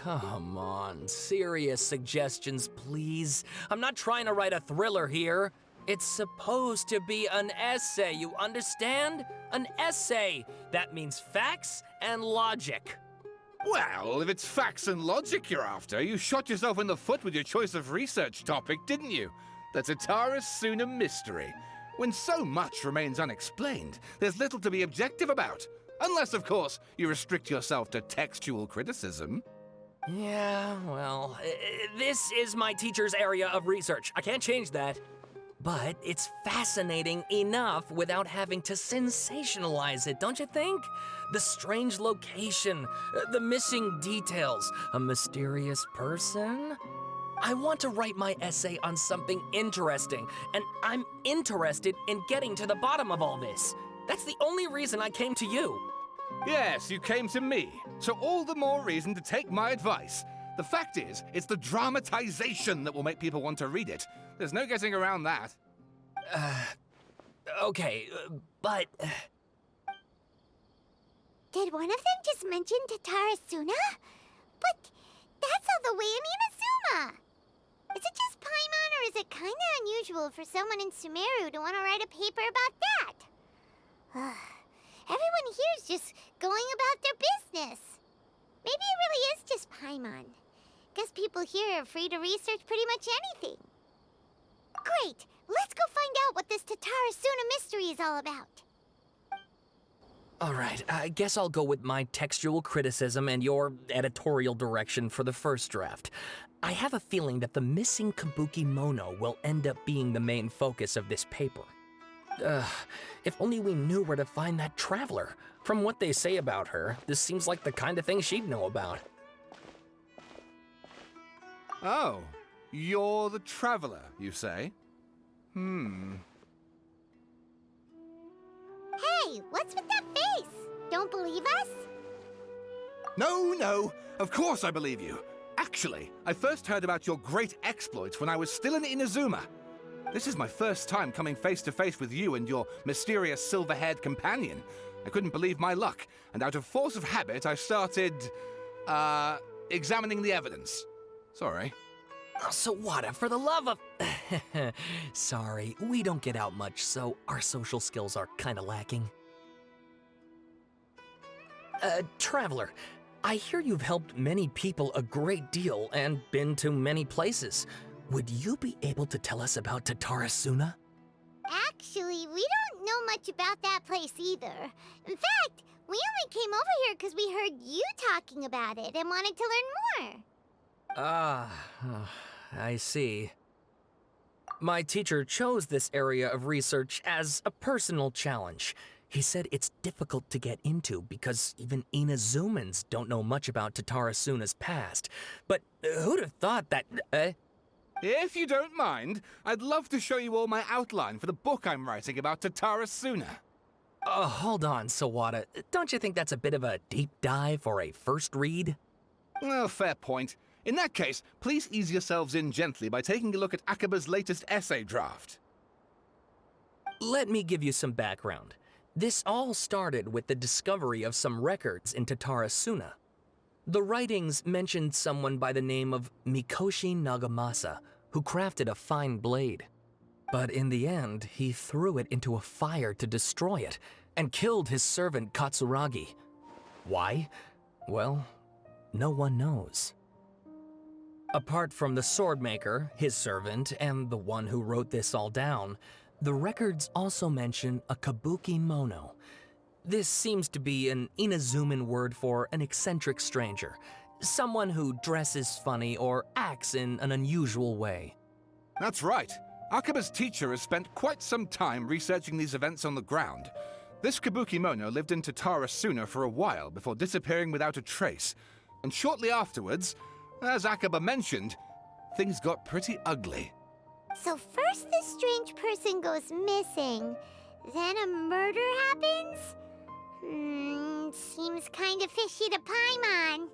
Come on, serious suggestions, please. I'm not trying to write a thriller here. It's supposed to be an essay, you understand? An essay. That means facts and logic. Well, if it's facts and logic you're after, you shot yourself in the foot with your choice of research topic, didn't you? The Tatara Suna mystery. When so much remains unexplained, there's little to be objective about. Unless, of course, you restrict yourself to textual criticism. Yeah, well, this is my teacher's area of research. I can't change that. But it's fascinating enough without having to sensationalize it, don't you think? The strange location, the missing details, a mysterious person. I want to write my essay on something interesting, and I'm interested in getting to the bottom of all this. That's the only reason I came to you. Yes, you came to me, so all the more reason to take my advice. The fact is, it's the dramatization that will make people want to read it. There's no getting around that. Okay, but... Did one of them just mention Tatara Suna? But that's all the way in Inazuma! Is it just Paimon, or is it kinda unusual for someone in Sumeru to want to write a paper about that? Everyone here's just going about their business. Maybe it really is just Paimon. Guess people here are free to research pretty much anything. Great! Let's go find out what this Tatara Suna mystery is all about. All right, I guess I'll go with my textual criticism and your editorial direction for the first draft. I have a feeling that the missing Kabuki Mono will end up being the main focus of this paper. If only we knew where to find that traveler. From what they say about her, this seems like the kind of thing she'd know about. Oh, you're the traveler, you say? Hey, what's with that face? Don't believe us? No, of course I believe you. Actually, I first heard about your great exploits when I was still in Inazuma. This is my first time coming face to face with you and your mysterious silver-haired companion. I couldn't believe my luck, and out of force of habit, I started, examining the evidence. Sorry. Oh, Sawada, for the love of... Sorry, we don't get out much, so our social skills are kinda lacking. Traveler, I hear you've helped many people a great deal and been to many places. Would you be able to tell us about Tatara Suna? Actually, we don't know much about that place either. In fact, we only came over here because we heard you talking about it and wanted to learn more. I see. My teacher chose this area of research as a personal challenge. He said it's difficult to get into because even Inazumans don't know much about Tatara Suna's past. But who'd have thought that... If you don't mind, I'd love to show you all my outline for the book I'm writing about Tatara Suna. Hold on, Sawada. Don't you think that's a bit of a deep dive for a first read? Well, fair point. In that case, please ease yourselves in gently by taking a look at Akaba's latest essay draft. Let me give you some background. This all started with the discovery of some records in Tatara Suna. The writings mentioned someone by the name of Mikoshi Nagamasa, who crafted a fine blade. But in the end, he threw it into a fire to destroy it, and killed his servant Katsuragi. Why? Well, no one knows. Apart from the swordmaker, his servant, and the one who wrote this all down, the records also mention a Kabuki Mono. This seems to be an Inazuman word for an eccentric stranger, someone who dresses funny or acts in an unusual way. That's right. Akaba's teacher has spent quite some time researching these events on the ground. This Kabuki Mono lived in Tatara Suna for a while before disappearing without a trace. And shortly afterwards, as Akaba mentioned, things got pretty ugly. So first this strange person goes missing, then a murder happens? Seems kinda fishy to Paimon.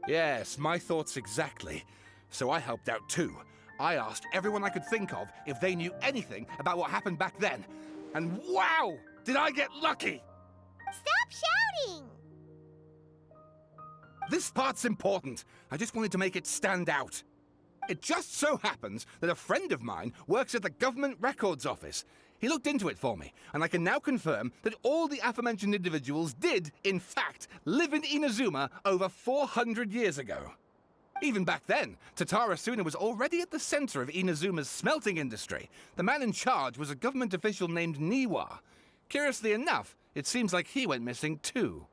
Yes, my thoughts exactly. So I helped out too. I asked everyone I could think of if they knew anything about what happened back then. And wow! Did I get lucky! Stop shouting! This part's important. I just wanted to make it stand out. It just so happens that a friend of mine works at the Government Records Office. He looked into it for me, and I can now confirm that all the aforementioned individuals did, in fact, live in Inazuma over 400 years ago. Even back then, Tatara Suna was already at the center of Inazuma's smelting industry. The man in charge was a government official named Niwa. Curiously enough, it seems like he went missing too.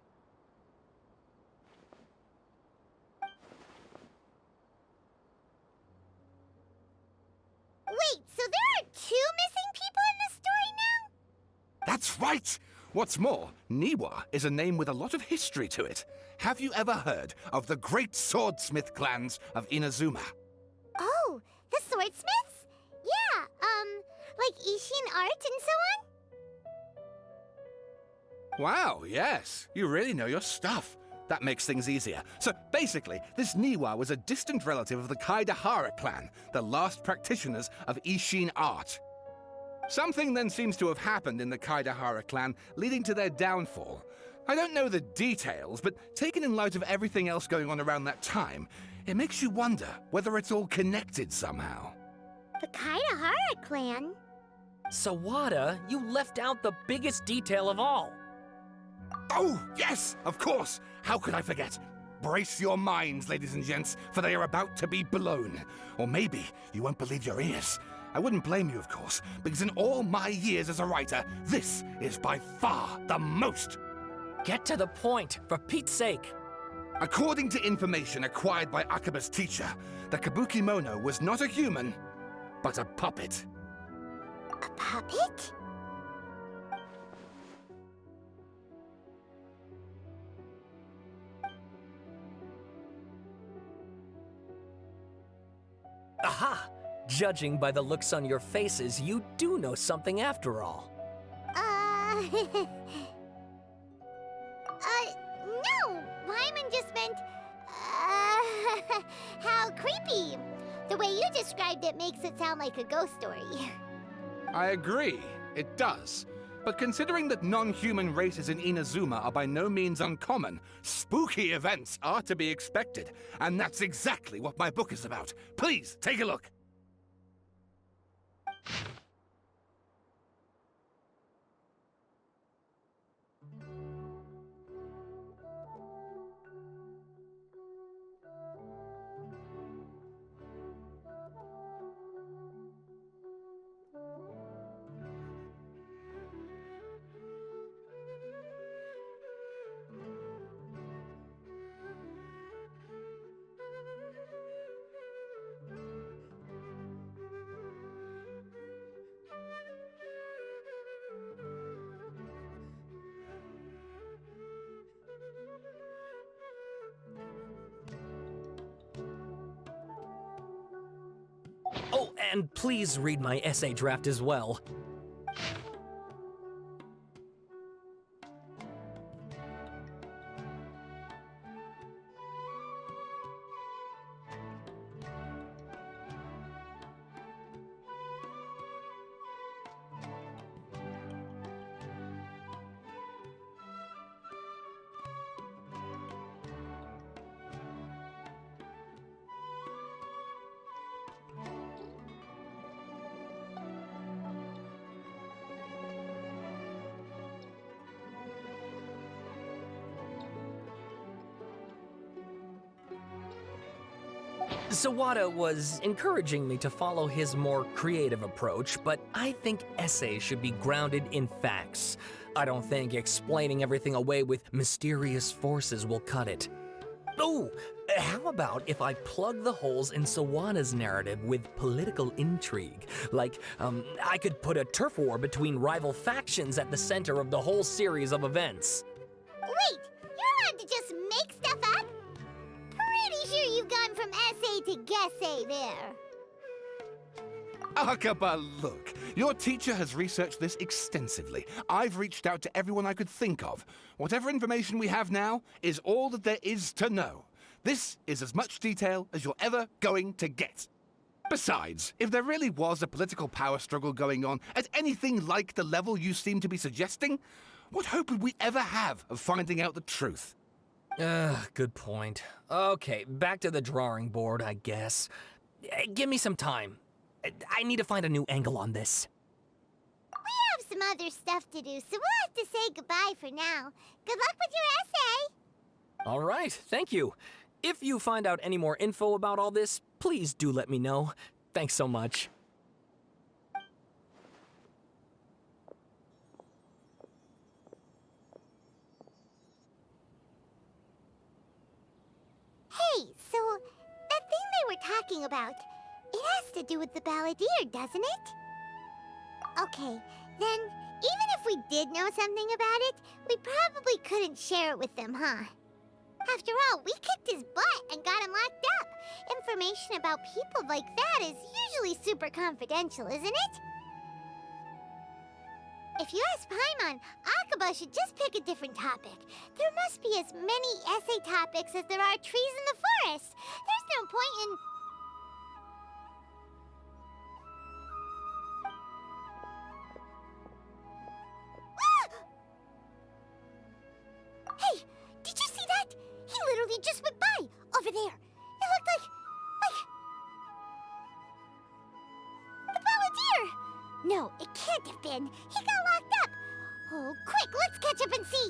Wait, so there are two missing people in this story now? That's right! What's more, Niwa is a name with a lot of history to it. Have you ever heard of the great swordsmith clans of Inazuma? Oh, the swordsmiths? Yeah, like Ishin art and so on? Wow, yes. You really know your stuff. That makes things easier. So basically, this Niwa was a distant relative of the Kaidahara clan, the last practitioners of Ishin art. Something then seems to have happened in the Kaidahara clan, leading to their downfall. I don't know the details, but taken in light of everything else going on around that time, it makes you wonder whether it's all connected somehow. The Kaidahara clan? Sawada, you left out the biggest detail of all. Oh, yes, of course. How could I forget? Brace your minds, ladies and gents, for they are about to be blown. Or maybe you won't believe your ears. I wouldn't blame you, of course, because in all my years as a writer, this is by far the most. Get to the point, for Pete's sake. According to information acquired by Akaba's teacher, the Kabukimono was not a human, but a puppet. A puppet? Aha! Judging by the looks on your faces, you do know something after all. No! Wyman just meant, how creepy. The way you described it makes it sound like a ghost story. I agree, it does. But considering that non-human races in Inazuma are by no means uncommon, spooky events are to be expected. And that's exactly what my book is about. Please, take a look. Oh, and please read my essay draft as well. Sawada was encouraging me to follow his more creative approach, but I think essays should be grounded in facts. I don't think explaining everything away with mysterious forces will cut it. Oh, how about if I plug the holes in Sawada's narrative with political intrigue? Like, I could put a turf war between rival factions at the center of the whole series of events. Wait, you're allowed to just make stuff up? Pretty sure you've gone from essay to guessay there. Akaba, look. Your teacher has researched this extensively. I've reached out to everyone I could think of. Whatever information we have now is all that there is to know. This is as much detail as you're ever going to get. Besides, if there really was a political power struggle going on at anything like the level you seem to be suggesting, what hope would we ever have of finding out the truth? Good point. Okay, back to the drawing board, I guess. Give me some time. I need to find a new angle on this. We have some other stuff to do, so we'll have to say goodbye for now. Good luck with your essay! All right, thank you. If you find out any more info about all this, please do let me know. Thanks so much. Hey, so that thing they were talking about, it has to do with the balladeer, doesn't it? Okay, then even if we did know something about it, we probably couldn't share it with them, huh? After all, we kicked his butt and got him locked up. Information about people like that is usually super confidential, isn't it? If you ask Paimon, Akaba should just pick a different topic. There must be as many essay topics as there are trees in the forest. There's no point in... Hey, did you see that? He literally just went by, over there. It looked like... the balladeer! No, it can't have been. He got locked up. Oh, quick, let's catch up and see.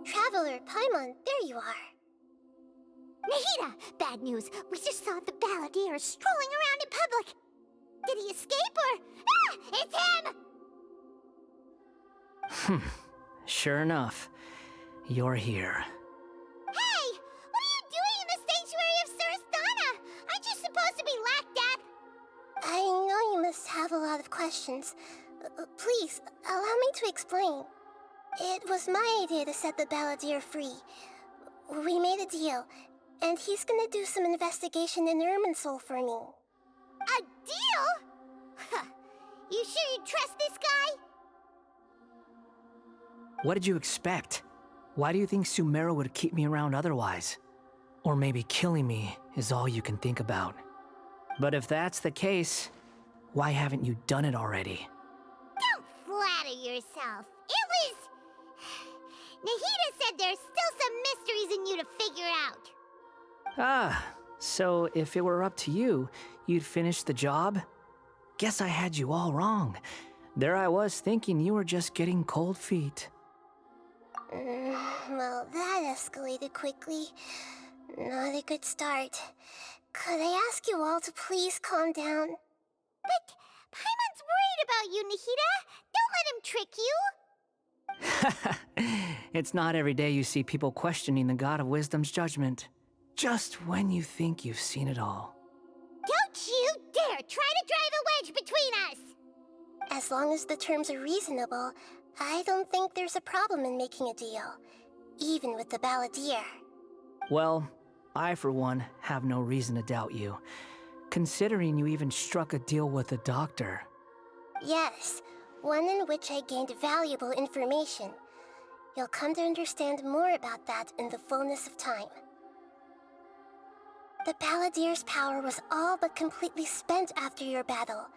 Traveler, Paimon, there you are. Nahida! Bad news. We just saw the balladeer strolling around in public. Did he escape or... Ah! It's him! Sure enough, you're here. Hey! What are you doing in the sanctuary of Suristana? Aren't you supposed to be locked up? I know you must have a lot of questions. Please, allow me to explain. It was my idea to set the balladeer free. We made a deal, and he's gonna do some investigation in Irminsul for me. A deal? Huh. You sure you trust this guy? What did you expect? Why do you think Sumeru would keep me around otherwise? Or maybe killing me is all you can think about. But if that's the case, why haven't you done it already? Don't flatter yourself. It was... Nahida said there's still some mysteries in you to figure out. Ah, so if it were up to you, you'd finish the job? Guess I had you all wrong. There I was thinking you were just getting cold feet. Well, that escalated quickly. Not a good start. Could I ask you all to please calm down? But Paimon's worried about you, Nahida. Don't let him trick you. It's not every day you see people questioning the God of Wisdom's judgment. Just when you think you've seen it all. Don't you dare try to drive a wedge between us! As long as the terms are reasonable, I don't think there's a problem in making a deal. Even with the balladeer. Well, I for one have no reason to doubt you, considering you even struck a deal with the doctor. Yes, one in which I gained valuable information. You'll come to understand more about that in the fullness of time. The balladeer's power was all but completely spent after your battle.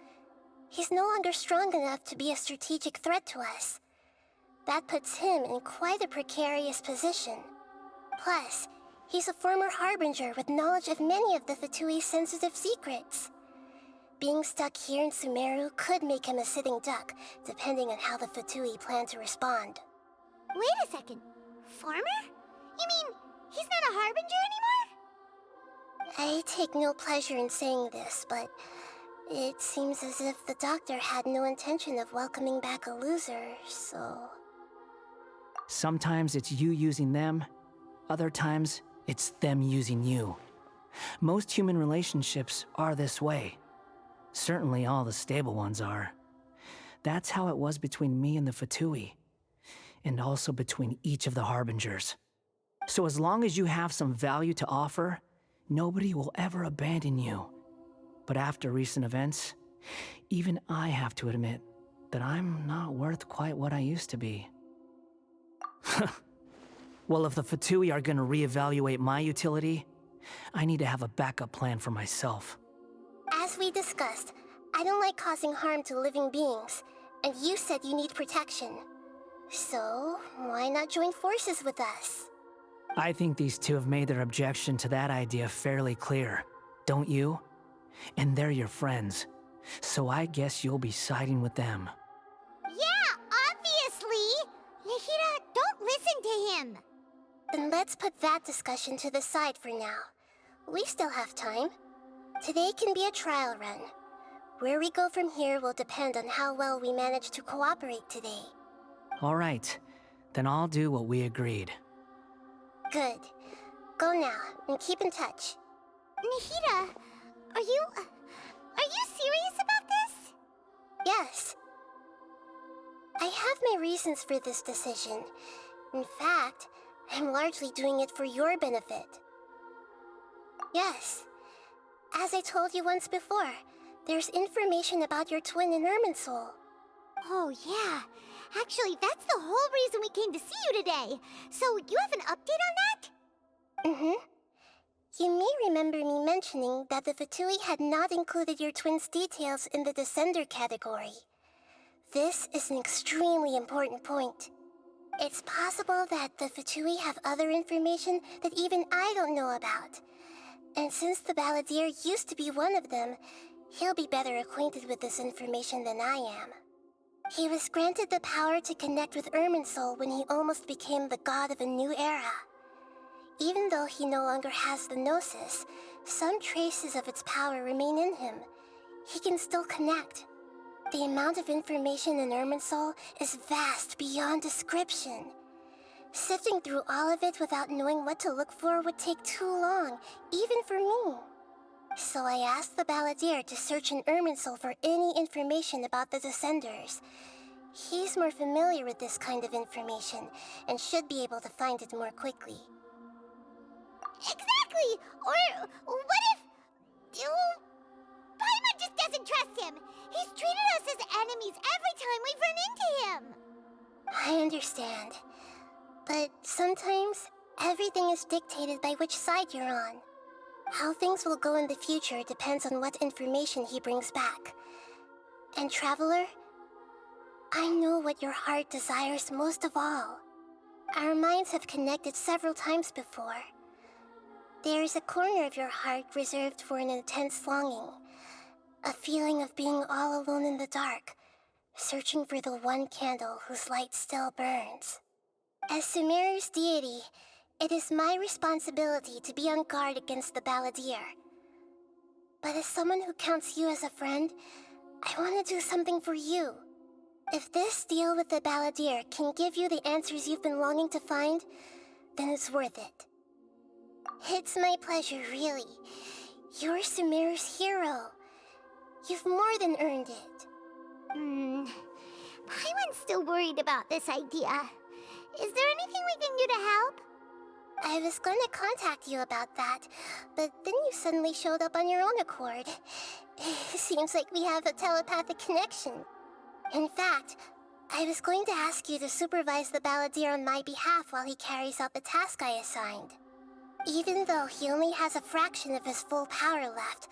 He's no longer strong enough to be a strategic threat to us. That puts him in quite a precarious position. Plus, he's a former Harbinger with knowledge of many of the Fatui's sensitive secrets. Being stuck here in Sumeru could make him a sitting duck, depending on how the Fatui plan to respond. Wait a second. Former? You mean, he's not a Harbinger anymore? I take no pleasure in saying this, but it seems as if the doctor had no intention of welcoming back a loser, so... Sometimes it's you using them, other times it's them using you. Most human relationships are this way. Certainly all the stable ones are. That's how it was between me and the Fatui, and also between each of the Harbingers. So as long as you have some value to offer, nobody will ever abandon you. But after recent events, even I have to admit that I'm not worth quite what I used to be. Well, if the Fatui are gonna reevaluate my utility, I need to have a backup plan for myself. As we discussed, I don't like causing harm to living beings, and you said you need protection. So, why not join forces with us? I think these two have made their objection to that idea fairly clear, don't you? And they're your friends, so I guess you'll be siding with them. Yeah, obviously! Nahida, don't listen to him! Then let's put that discussion to the side for now. We still have time. Today can be a trial run. Where we go from here will depend on how well we manage to cooperate today. All right, then I'll do what we agreed. Good. Go now, and keep in touch. Nahida, are you serious about this? Yes. I have my reasons for this decision. In fact, I'm largely doing it for your benefit. Yes. As I told you once before, there's information about your twin in Irminsul. Oh, yeah. Actually, that's the whole reason we came to see you today. So, you have an update on that? Mm-hmm. You may remember me mentioning that the Fatui had not included your twin's details in the Descender category. This is an extremely important point. It's possible that the Fatui have other information that even I don't know about. And since the Balladeer used to be one of them, he'll be better acquainted with this information than I am. He was granted the power to connect with Irminsul when he almost became the god of a new era. Even though he no longer has the Gnosis, some traces of its power remain in him. He can still connect. The amount of information in Irminsul is vast beyond description. Sifting through all of it without knowing what to look for would take too long, even for me. So I asked the Balladeer to search in Irminsul for any information about the Descenders. He's more familiar with this kind of information, and should be able to find it more quickly. Exactly! Or what if... Paimon just doesn't trust him! He's treated us as enemies every time we've run into him! I understand. But sometimes, everything is dictated by which side you're on. How things will go in the future depends on what information he brings back. And Traveler, I know what your heart desires most of all. Our minds have connected several times before. There is a corner of your heart reserved for an intense longing. A feeling of being all alone in the dark, searching for the one candle whose light still burns. As Sumeru's deity, it is my responsibility to be on guard against the Balladeer. But as someone who counts you as a friend, I want to do something for you. If this deal with the Balladeer can give you the answers you've been longing to find, then it's worth it. It's my pleasure, really. You're Sumeru's hero. You've more than earned it. Paimon's still worried about this idea. Is there anything we can do to help? I was going to contact you about that, but then you suddenly showed up on your own accord. Seems like we have a telepathic connection. In fact, I was going to ask you to supervise the Balladeer on my behalf while he carries out the task I assigned. Even though he only has a fraction of his full power left,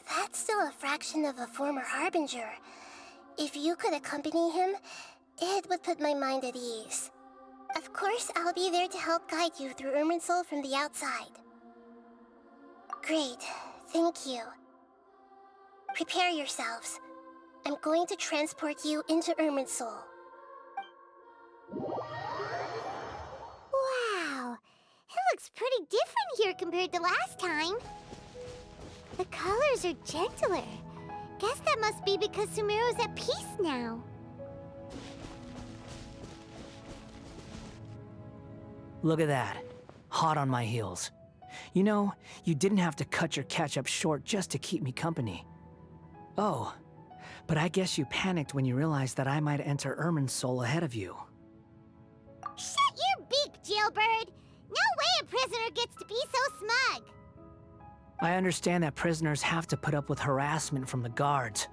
that's still a fraction of a former Harbinger. If you could accompany him, it would put my mind at ease. Of course, I'll be there to help guide you through Irminsul from the outside. Great, thank you. Prepare yourselves. I'm going to transport you into Irminsul. Wow, it looks pretty different here compared to last time. The colors are gentler. Guess that must be because Sumeru's at peace now. Look at that. Hot on my heels. You know, you didn't have to cut your catch-up short just to keep me company. Oh, but I guess you panicked when you realized that I might enter Irminsul ahead of you. Shut your beak, jailbird! No way a prisoner gets to be so smug! I understand that prisoners have to put up with harassment from the guards,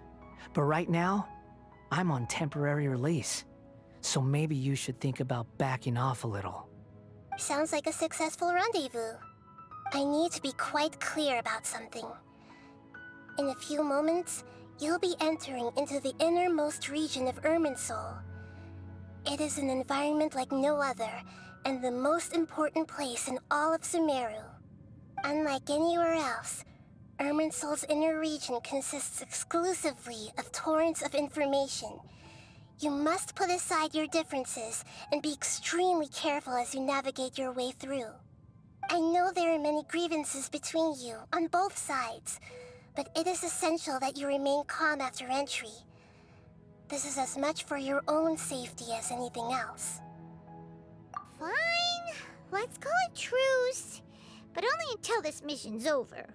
but right now, I'm on temporary release, so maybe you should think about backing off a little. Sounds like a successful rendezvous. I need to be quite clear about something. In a few moments, you'll be entering into the innermost region of Irminsul. It is an environment like no other, and the most important place in all of Sumeru. Unlike anywhere else, Irminsul's inner region consists exclusively of torrents of information. You must put aside your differences and be extremely careful as you navigate your way through. I know there are many grievances between you on both sides, but it is essential that you remain calm after entry. This is as much for your own safety as anything else. Fine. Let's call it truce. But only until this mission's over.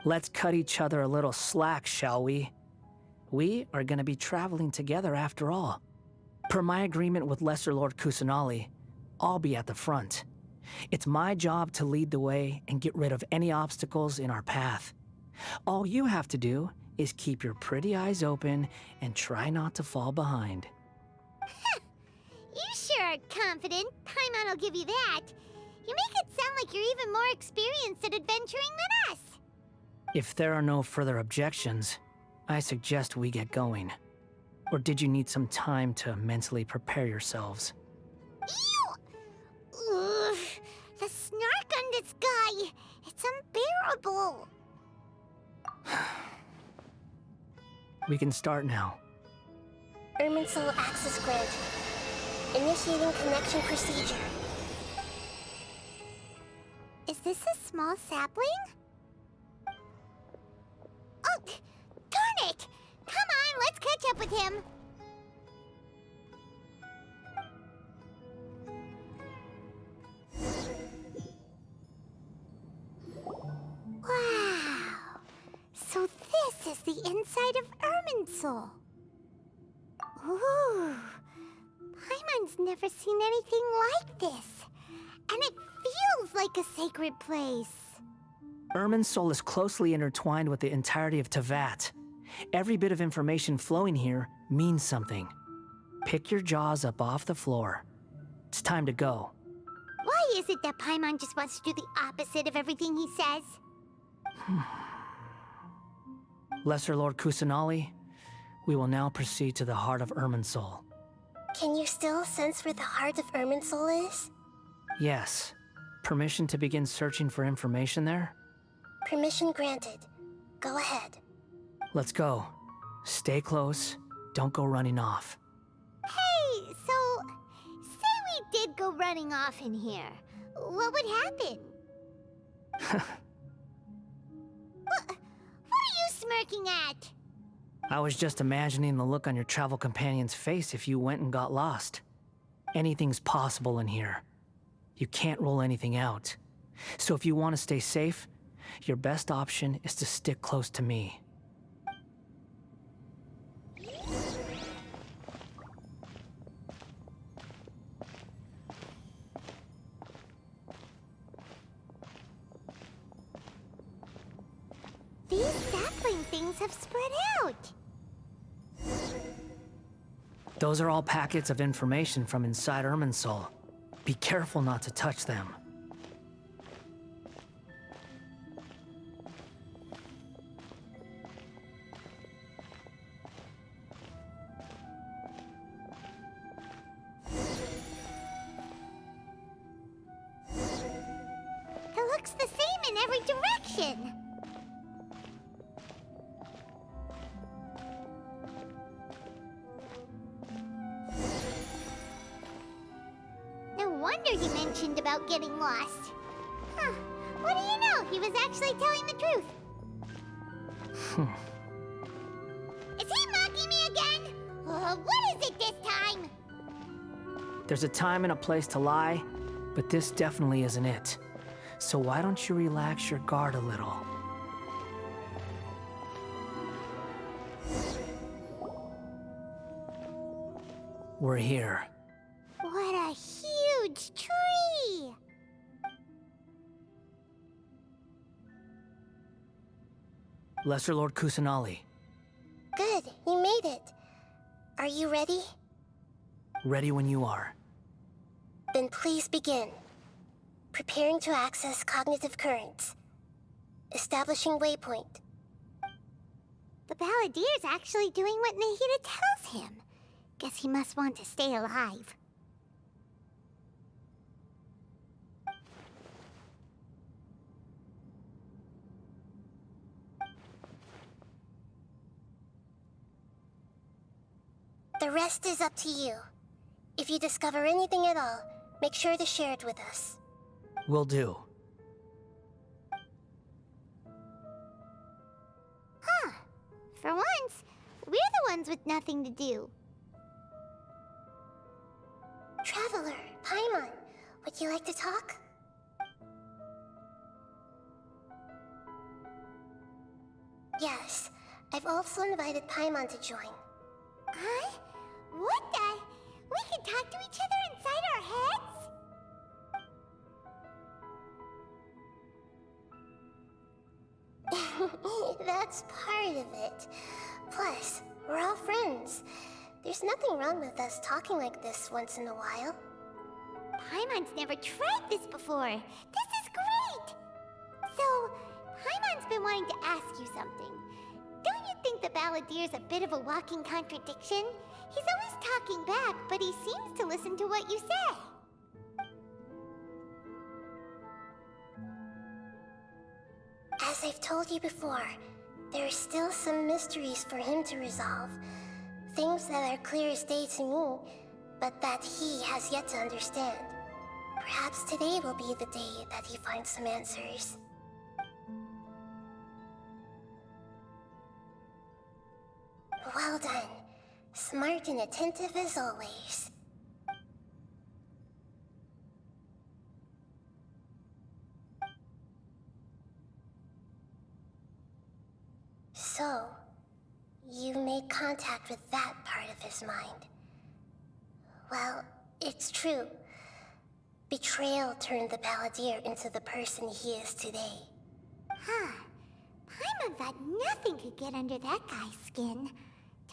Let's cut each other a little slack, shall we? We are gonna be traveling together after all. Per my agreement with Lesser Lord Kusanali, I'll be at the front. It's my job to lead the way and get rid of any obstacles in our path. All you have to do is keep your pretty eyes open and try not to fall behind. You sure are confident. Paimon'll give you that. You make it sound like you're even more experienced at adventuring than us. If there are no further objections, I suggest we get going. Or did you need some time to mentally prepare yourselves? Ew! Ugh, the snark on this guy. It's unbearable. We can start now. Irminsul access granted. Initiating connection procedure. Is this a small sapling? Oh, darn it! Come on, let's catch up with him. Wow. So this is the inside of Irminsul. Ooh. Paimon's never seen anything like this. And it feels like a sacred place. Irminsul is closely intertwined with the entirety of Tevat. Every bit of information flowing here means something. Pick your jaws up off the floor. It's time to go. Why is it that Paimon just wants to do the opposite of everything he says? Lesser Lord Kusanali, we will now proceed to the heart of Irminsul. Can you still sense where the heart of Irminsul is? Yes. Permission to begin searching for information there? Permission granted. Go ahead. Let's go. Stay close. Don't go running off. Hey, so, say we did go running off in here. What would happen? What are you smirking at? I was just imagining the look on your travel companion's face if you went and got lost. Anything's possible in here. You can't rule anything out. So if you want to stay safe, your best option is to stick close to me. These sapling things have spread out. Those are all packets of information from inside Irminsul. Be careful not to touch them. It looks the same in every direction. No wonder he mentioned about getting lost. Huh. What do you know? He was actually telling the truth. Is he mocking me again? What is it this time? There's a time and a place to lie, but this definitely isn't it. So why don't you relax your guard a little? We're here. What a huge tree! Lesser Lord Kusanali, Good, you made it. Are you ready? ready when you are. Then please begin. Preparing to access cognitive currents. Establishing waypoint. The Balladier's actually doing what Nahida tells him. Guess he must want to stay alive. The rest is up to you. If you discover anything at all, make sure to share it with us. Will do. Huh. For once, we're the ones with nothing to do. Traveler, Paimon, would you like to talk? Yes, I've also invited Paimon to join. Huh? What the? We can talk to each other inside our heads? That's part of it. Plus, we're all friends. There's nothing wrong with us talking like this once in a while. Paimon's never tried this before. This is great! So, Paimon's been wanting to ask you something. Don't you think the Balladier's a bit of a walking contradiction? He's always talking back, but he seems to listen to what you say. As I've told you before, there are still some mysteries for him to resolve. Things that are clear as day to me, but that he has yet to understand. Perhaps today will be the day that he finds some answers. Well done. Smart and attentive as always. So, you made contact with that part of his mind. Well, it's true. Betrayal turned the Balladeer into the person he is today. Huh. Paimon thought nothing could get under that guy's skin.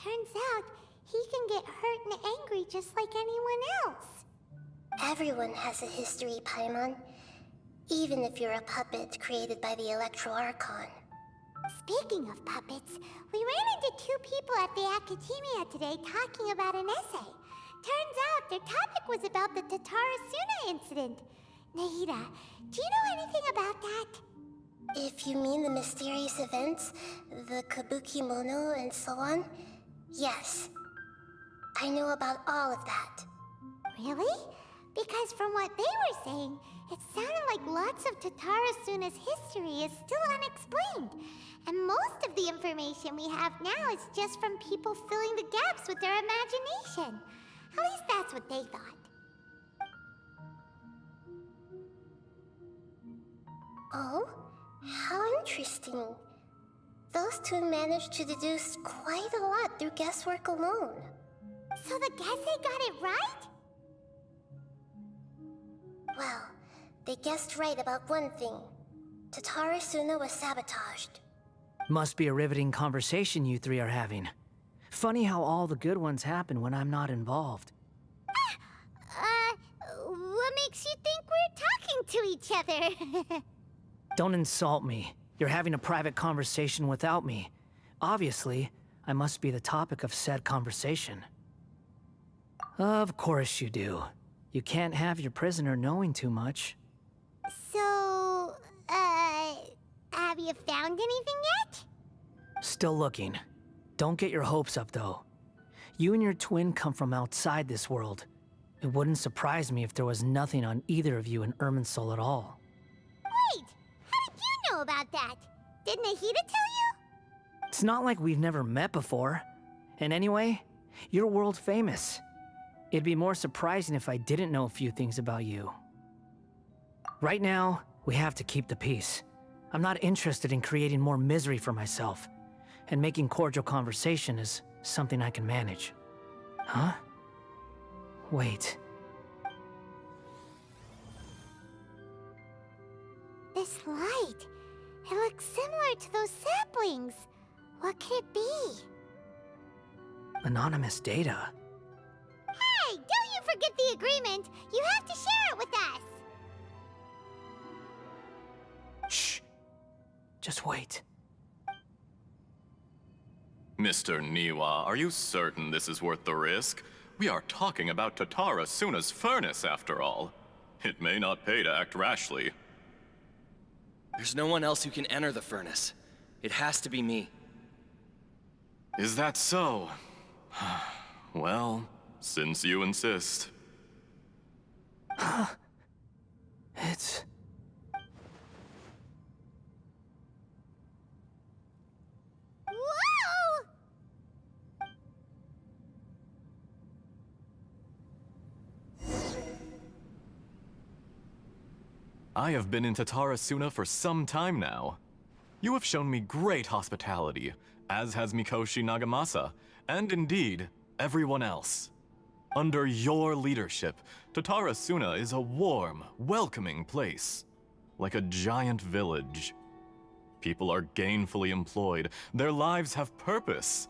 Turns out, he can get hurt and angry just like anyone else. Everyone has a history, Paimon. Even if you're a puppet created by the Electro Archon. Speaking of puppets, we ran into two people at the Academia today talking about an essay. Turns out their topic was about the Tatarasuna incident. Nahida, do you know anything about that? If you mean the mysterious events, the Kabuki Mono and so on, yes. I know about all of that. Really? Because from what they were saying, it sounded like lots of Tatarasuna's history is still unexplained. And most of the information we have now is just from people filling the gaps with their imagination. At least that's what they thought. Oh? How interesting. Those two managed to deduce quite a lot through guesswork alone. So the Gesse got it right? Well, they guessed right about one thing. Tatarasuna was sabotaged. Must be a riveting conversation you three are having. Funny how all the good ones happen when I'm not involved. What makes you think we're talking to each other? Don't insult me. You're having a private conversation without me. Obviously, I must be the topic of said conversation. Of course you do. You can't have your prisoner knowing too much. So, have you found anything yet? Still looking. Don't get your hopes up, though. You and your twin come from outside this world. It wouldn't surprise me if there was nothing on either of you in Irminsul at all. Wait! How did you know about that? Did Nahida tell you? It's not like we've never met before. And anyway, you're world famous. It'd be more surprising if I didn't know a few things about you. Right now, we have to keep the peace. I'm not interested in creating more misery for myself. And making cordial conversation is something I can manage. Huh? Wait. This light. It looks similar to those saplings. What could it be? Anonymous data. Hey, don't you forget the agreement. You have to share it with us. Shh. Just wait. Mr. Niwa, are you certain this is worth the risk? We are talking about Tatara Suna's furnace, after all. It may not pay to act rashly. There's no one else who can enter the furnace. It has to be me. Is that so? Well, since you insist. It's... Whoa! I have been in Tatara Suna for some time now. You have shown me great hospitality, as has Mikoshi Nagamasa, and indeed, everyone else. Under your leadership, Tatara Suna is a warm, welcoming place, like a giant village. People are gainfully employed, their lives have purpose.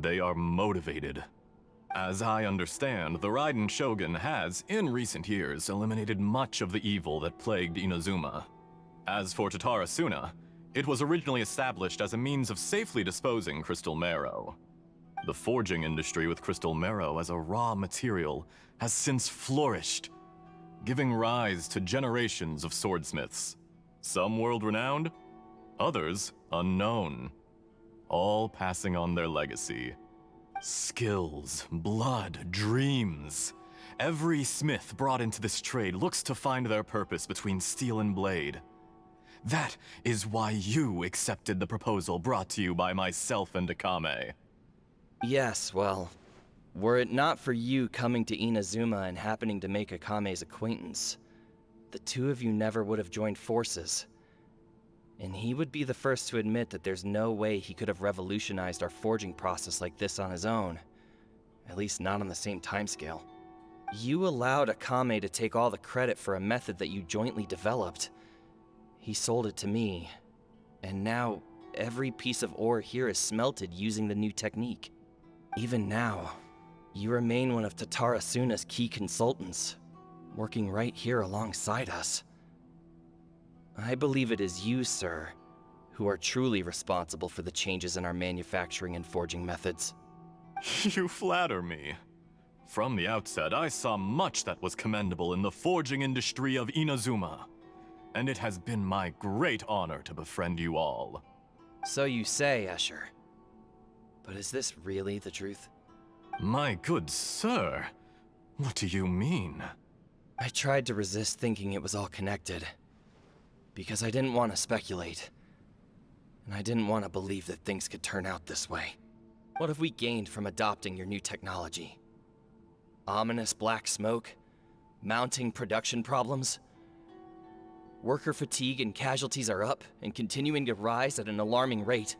They are motivated. As I understand, the Raiden Shogun has, in recent years, eliminated much of the evil that plagued Inazuma. As for Tatara Suna, it was originally established as a means of safely disposing crystal marrow. The forging industry with crystal marrow as a raw material has since flourished, giving rise to generations of swordsmiths. Some world-renowned, others unknown, all passing on their legacy. Skills, blood, dreams. Every smith brought into this trade looks to find their purpose between steel and blade. That is why you accepted the proposal brought to you by myself and Akame. Yes, well, were it not for you coming to Inazuma and happening to make Akame's acquaintance, the two of you never would have joined forces. And he would be the first to admit that there's no way he could have revolutionized our forging process like this on his own. At least not on the same timescale. You allowed Akame to take all the credit for a method that you jointly developed. He sold it to me, and now every piece of ore here is smelted using the new technique. Even now, you remain one of Tatara Suna's key consultants, working right here alongside us. I believe it is you, sir, who are truly responsible for the changes in our manufacturing and forging methods. You flatter me. From the outset, I saw much that was commendable in the forging industry of Inazuma, and it has been my great honor to befriend you all. So you say, Escher. But is this really the truth? My good sir, what do you mean? I tried to resist thinking it was all connected, because I didn't want to speculate, and I didn't want to believe that things could turn out this way. What have we gained from adopting your new technology? Ominous black smoke? Mounting production problems? Worker fatigue and casualties are up and continuing to rise at an alarming rate.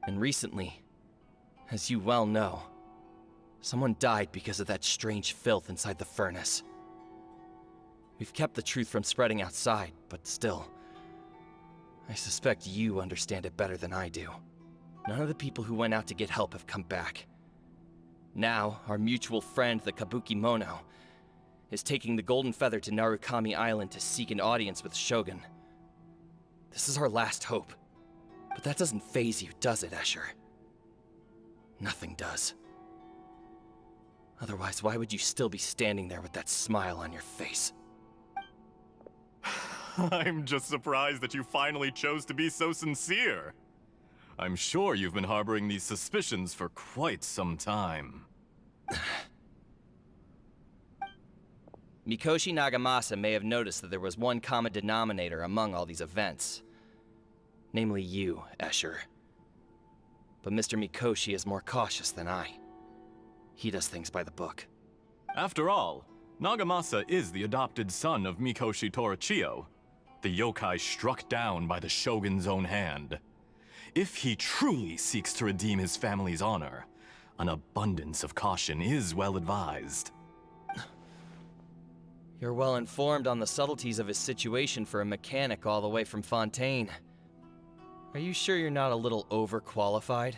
And recently, as you well know, someone died because of that strange filth inside the furnace. We've kept the truth from spreading outside, but still, I suspect you understand it better than I do. None of the people who went out to get help have come back. Now, our mutual friend, the Kabuki Mono, is taking the Golden Feather to Narukami Island to seek an audience with Shogun. This is our last hope. But that doesn't faze you, does it, Escher? Nothing does. Otherwise, why would you still be standing there with that smile on your face? I'm just surprised that you finally chose to be so sincere. I'm sure you've been harboring these suspicions for quite some time. Mikoshi Nagamasa may have noticed that there was one common denominator among all these events. Namely you, Escher. But Mr. Mikoshi is more cautious than I. He does things by the book. After all, Nagamasa is the adopted son of Mikoshi Torichio, the yokai struck down by the Shogun's own hand. If he truly seeks to redeem his family's honor, an abundance of caution is well advised. You're well informed on the subtleties of his situation for a mechanic all the way from Fontaine. Are you sure you're not a little overqualified?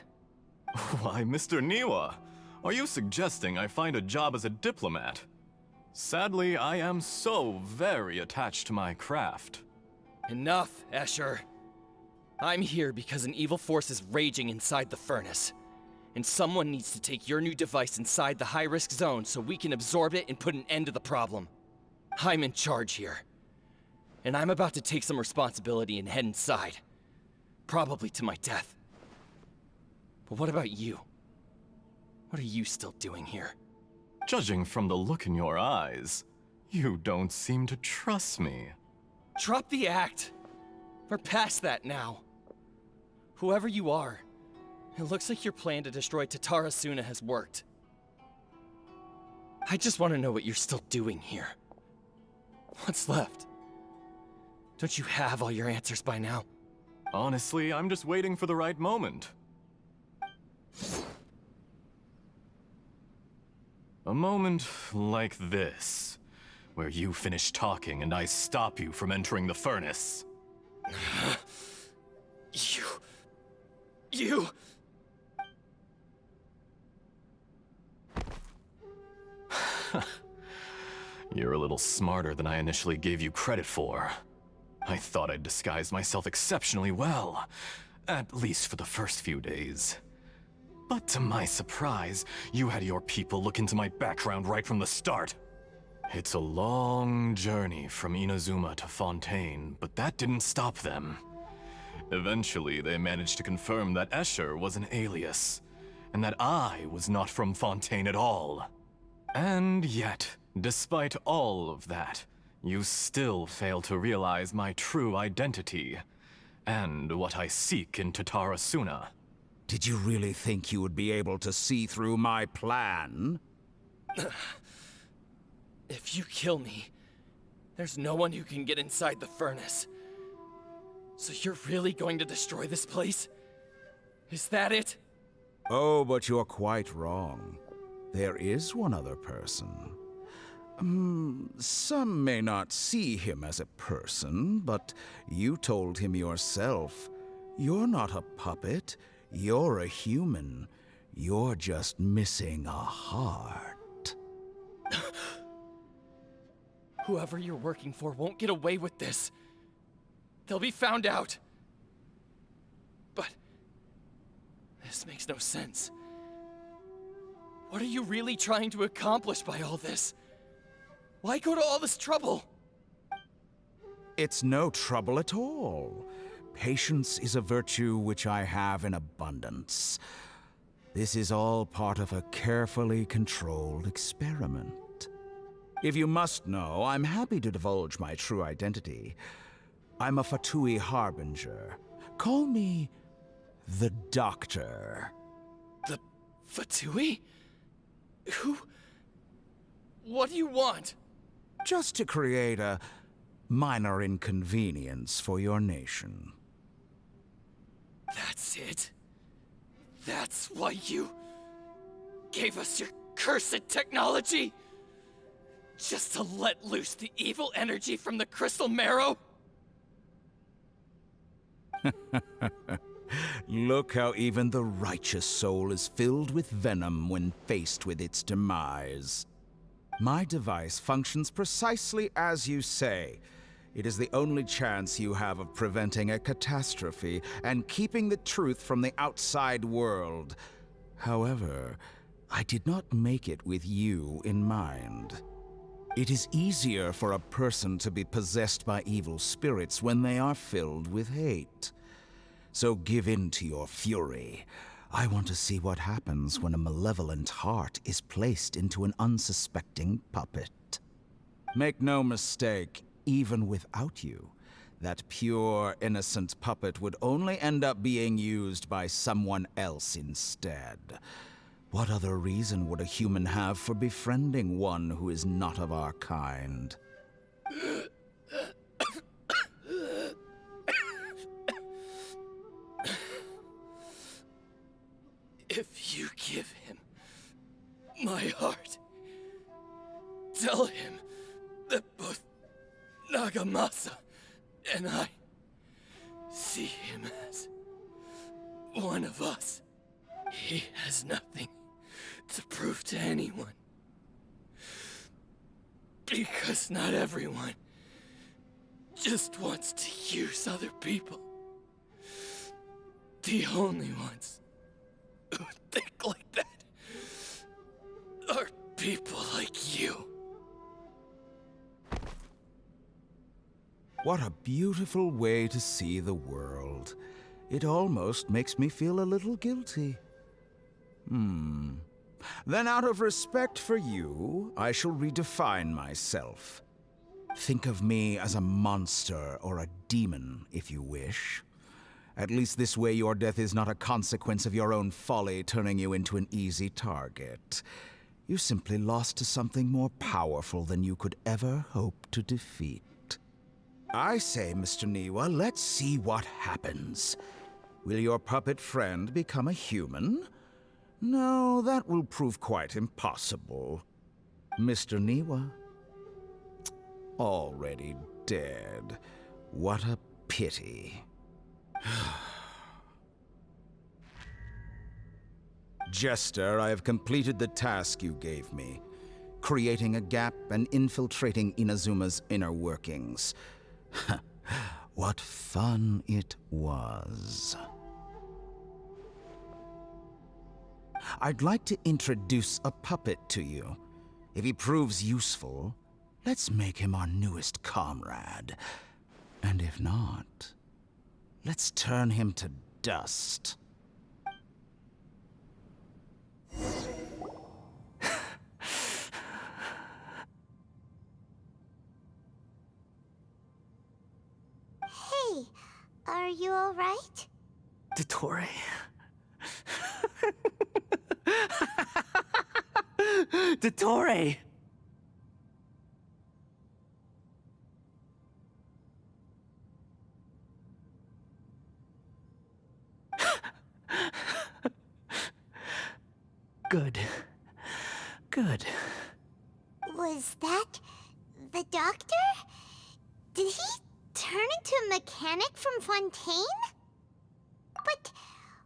Why, Mr. Niwa, are you suggesting I find a job as a diplomat? Sadly, I am so very attached to my craft. Enough, Escher. I'm here because an evil force is raging inside the furnace. And someone needs to take your new device inside the high-risk zone so we can absorb it and put an end to the problem. I'm in charge here. And I'm about to take some responsibility and head inside. Probably to my death. But what about you? What are you still doing here? Judging from the look in your eyes, you don't seem to trust me. Drop the act! We're past that now. Whoever you are, it looks like your plan to destroy Tatara Suna has worked. I just want to know what you're still doing here. What's left? Don't you have all your answers by now? Honestly, I'm just waiting for the right moment. A moment like this, where you finish talking and I stop you from entering the furnace. You... You're a little smarter than I initially gave you credit for. I thought I'd disguised myself exceptionally well, at least for the first few days. But to my surprise, you had your people look into my background right from the start. It's a long journey from Inazuma to Fontaine, but that didn't stop them. Eventually, they managed to confirm that Escher was an alias, and that I was not from Fontaine at all. And yet, despite all of that, you still fail to realize my true identity, and what I seek in Tatara Suna. Did you really think you would be able to see through my plan? If you kill me, there's no one who can get inside the furnace. So you're really going to destroy this place? Is that it? Oh, but you're quite wrong. There is one other person. Some may not see him as a person, but you told him yourself. You're not a puppet. You're a human. You're just missing a heart. Whoever you're working for won't get away with this. They'll be found out. But this makes no sense. What are you really trying to accomplish by all this? Why go to all this trouble? It's no trouble at all. Patience is a virtue which I have in abundance. This is all part of a carefully controlled experiment. If you must know, I'm happy to divulge my true identity. I'm a Fatui Harbinger. Call me the Doctor. The Fatui? Who? What do you want? Just to create a minor inconvenience for your nation. That's it? That's why you gave us your cursed technology? Just to let loose the evil energy from the crystal marrow? Look how even the righteous soul is filled with venom when faced with its demise. My device functions precisely as you say. It is the only chance you have of preventing a catastrophe and keeping the truth from the outside world. However, I did not make it with you in mind. It is easier for a person to be possessed by evil spirits when they are filled with hate. So give in to your fury. I want to see what happens when a malevolent heart is placed into an unsuspecting puppet. Make no mistake, even without you, that pure, innocent puppet would only end up being used by someone else instead. What other reason would a human have for befriending one who is not of our kind? If you give him my heart, tell him that both Nagamasa and I see him as one of us. He has nothing to prove to anyone. Because not everyone just wants to use other people. The only ones who think like that are people like you. What a beautiful way to see the world. It almost makes me feel a little guilty. Then out of respect for you, I shall redefine myself. Think of me as a monster or a demon, if you wish. At least this way your death is not a consequence of your own folly turning you into an easy target. You simply lost to something more powerful than you could ever hope to defeat. I say, Mr. Niwa, let's see what happens. Will your puppet friend become a human? No, that will prove quite impossible. Mr. Niwa? Already dead. What a pity. Jester, I have completed the task you gave me. Creating a gap and infiltrating Inazuma's inner workings. What fun it was. I'd like to introduce a puppet to you. If he proves useful, let's make him our newest comrade. And if not, let's turn him to dust. Hey, are you alright? Dottore? Dottore! Good. Good. Was that the doctor? Did he turn into a mechanic from Fontaine? But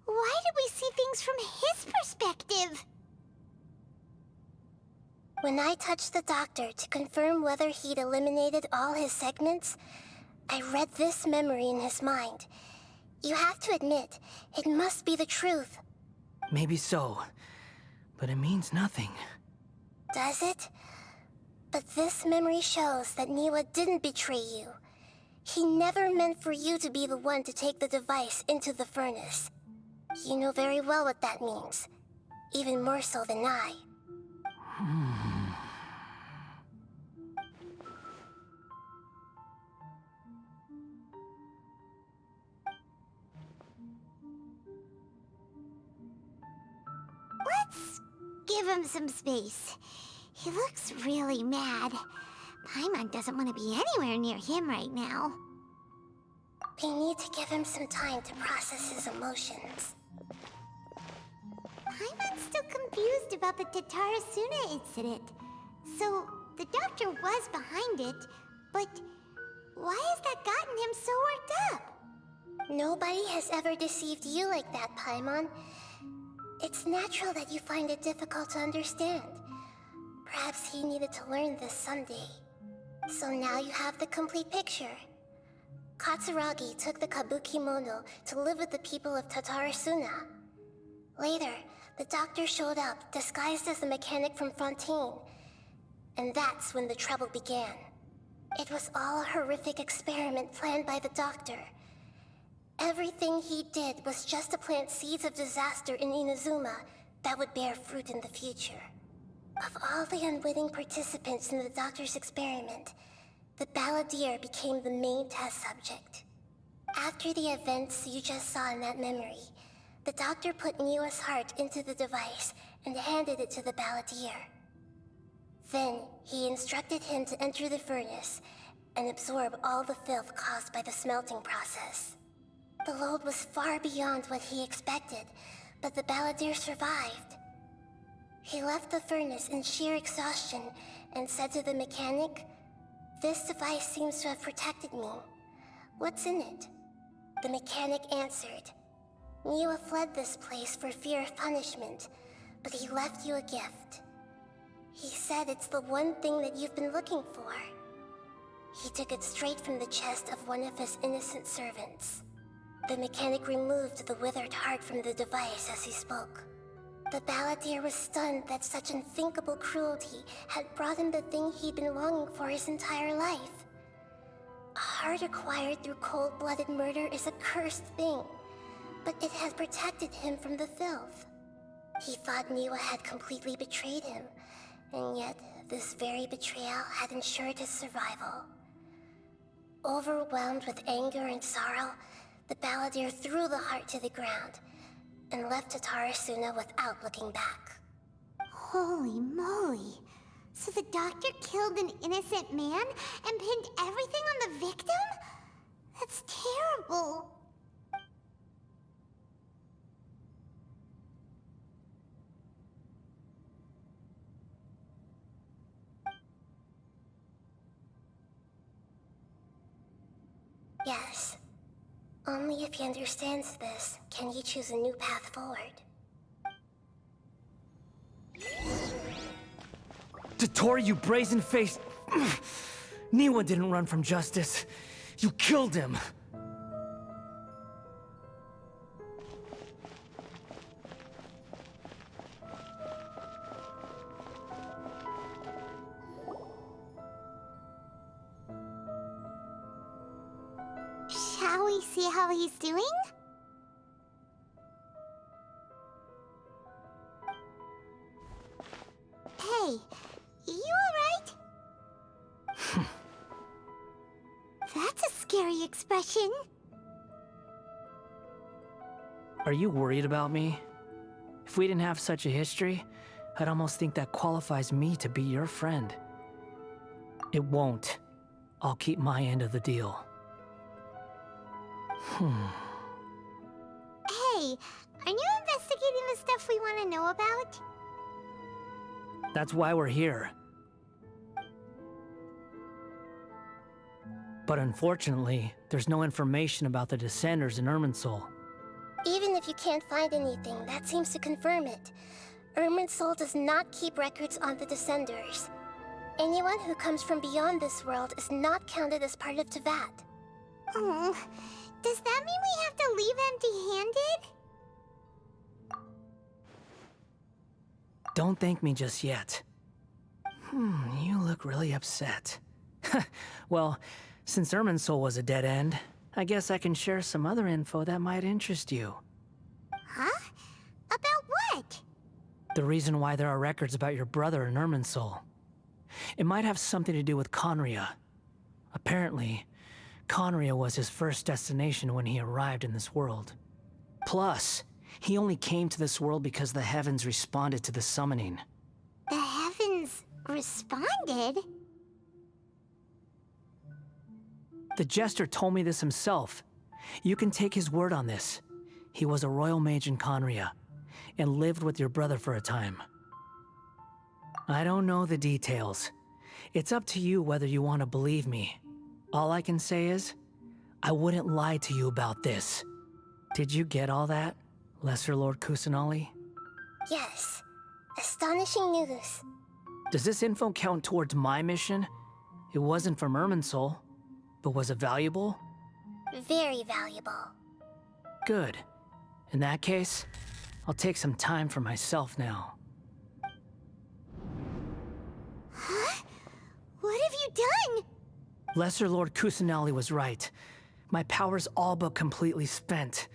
why did we see things from his perspective? When I touched the doctor to confirm whether he'd eliminated all his segments, I read this memory in his mind. You have to admit, it must be the truth. Maybe so, but it means nothing. Does it? But this memory shows that Niwa didn't betray you. He never meant for you to be the one to take the device into the furnace. You know very well what that means. Even more so than I. Let's give him some space. He looks really mad. Paimon doesn't want to be anywhere near him right now. We need to give him some time to process his emotions. Paimon's still confused about the Tatarasuna incident. So, the doctor was behind it, but why has that gotten him so worked up? Nobody has ever deceived you like that, Paimon. It's natural that you find it difficult to understand. Perhaps he needed to learn this someday. So now you have the complete picture. Katsuragi took the Kabuki Mono to live with the people of Tatarasuna. Later, the doctor showed up, disguised as the mechanic from Fontaine. And that's when the trouble began. It was all a horrific experiment planned by the doctor. Everything he did was just to plant seeds of disaster in Inazuma that would bear fruit in the future. Of all the unwitting participants in the doctor's experiment, the balladeer became the main test subject. After the events you just saw in that memory, the doctor put Niwa's heart into the device and handed it to the balladeer. Then, he instructed him to enter the furnace and absorb all the filth caused by the smelting process. The load was far beyond what he expected, but the balladeer survived. He left the furnace in sheer exhaustion and said to the mechanic, "This device seems to have protected me. What's in it?" The mechanic answered, "Niwa fled this place for fear of punishment, but he left you a gift. He said it's the one thing that you've been looking for." He took it straight from the chest of one of his innocent servants. The mechanic removed the withered heart from the device as he spoke. The balladeer was stunned that such unthinkable cruelty had brought him the thing he'd been longing for his entire life. A heart acquired through cold-blooded murder is a cursed thing, but it had protected him from the filth. He thought Niwa had completely betrayed him, and yet this very betrayal had ensured his survival. Overwhelmed with anger and sorrow, the balladeer threw the heart to the ground and left Tatarasuna without looking back. Holy moly. So the doctor killed an innocent man and pinned everything on the victim? That's terrible. Yes. Only if he understands this can he choose a new path forward. Dottore, you brazen-faced... Niwa didn't run from justice. You killed him. Shall we see how he's doing? Hey, you alright? That's a scary expression. Are you worried about me? If we didn't have such a history, I'd almost think that qualifies me to be your friend. It won't. I'll keep my end of the deal. Hey, aren't you investigating the stuff we want to know about? That's why we're here. But unfortunately, there's no information about the Descenders in Irminsul. Even if you can't find anything, that seems to confirm it. Irminsul does not keep records on the Descenders. Anyone who comes from beyond this world is not counted as part of Teyvat. Oh, does that mean we have to leave empty-handed? Don't thank me just yet. You look really upset. Well, since Irminsul was a dead end, I guess I can share some other info that might interest you. Huh? About what? The reason why there are records about your brother in Irminsul. It might have something to do with Conria. Apparently, Conria was his first destination when he arrived in this world. Plus, he only came to this world because the heavens responded to the summoning. The heavens responded? The Jester told me this himself. You can take his word on this. He was a royal mage in Conria, and lived with your brother for a time. I don't know the details. It's up to you whether you want to believe me. All I can say is, I wouldn't lie to you about this. Did you get all that, Lesser Lord Kusanali? Yes. Astonishing news. Does this info count towards my mission? It wasn't from Irminsul, but was it valuable? Very valuable. Good. In that case, I'll take some time for myself now. Huh? What have you done? Lesser Lord Kusanali was right. My power's all but completely spent.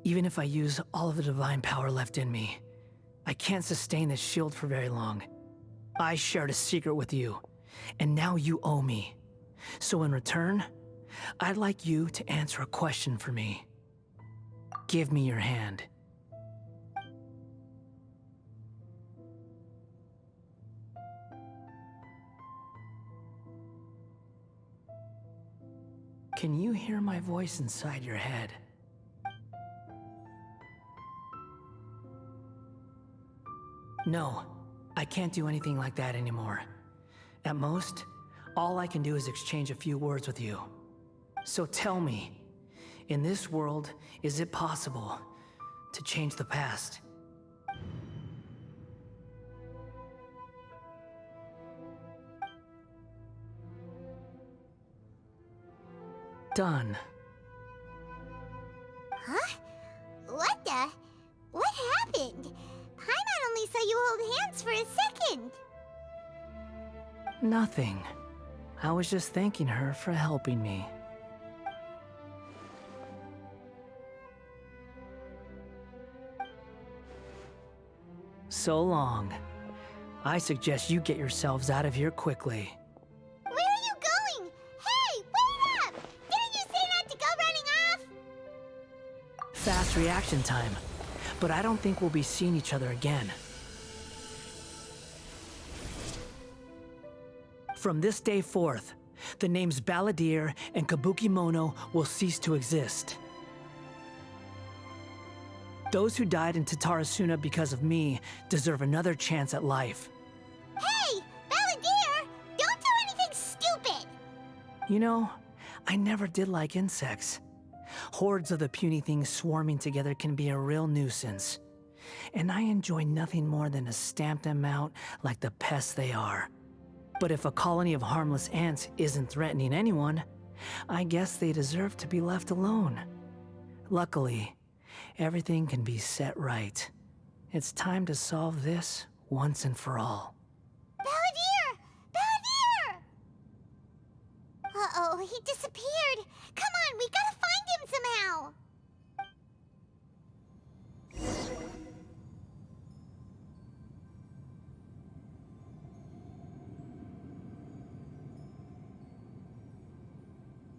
Even if I use all of the divine power left in me, I can't sustain this shield for very long. I shared a secret with you, and now you owe me. So in return, I'd like you to answer a question for me. Give me your hand. Can you hear my voice inside your head? No, I can't do anything like that anymore. At most, all I can do is exchange a few words with you. So tell me, in this world, is it possible to change the past? Done. What happened? Paimon only saw you hold hands for a second. Nothing. I was just thanking her for helping me. So long. I suggest you get yourselves out of here quickly. Where are you going? Hey, wait up! Didn't you say not to go running off? Fast reaction time. But I don't think we'll be seeing each other again. From this day forth, the names Balladeer and Kabukimono will cease to exist. Those who died in Tatarasuna because of me deserve another chance at life. Hey, Balladeer! Don't do anything stupid! You know, I never did like insects. Hordes of the puny things swarming together can be a real nuisance. And I enjoy nothing more than to stamp them out like the pests they are. But if a colony of harmless ants isn't threatening anyone, I guess they deserve to be left alone. Luckily, everything can be set right. It's time to solve this once and for all. Balladeer! Balladeer! Uh-oh, he disappeared. Come on, we gotta find him somehow.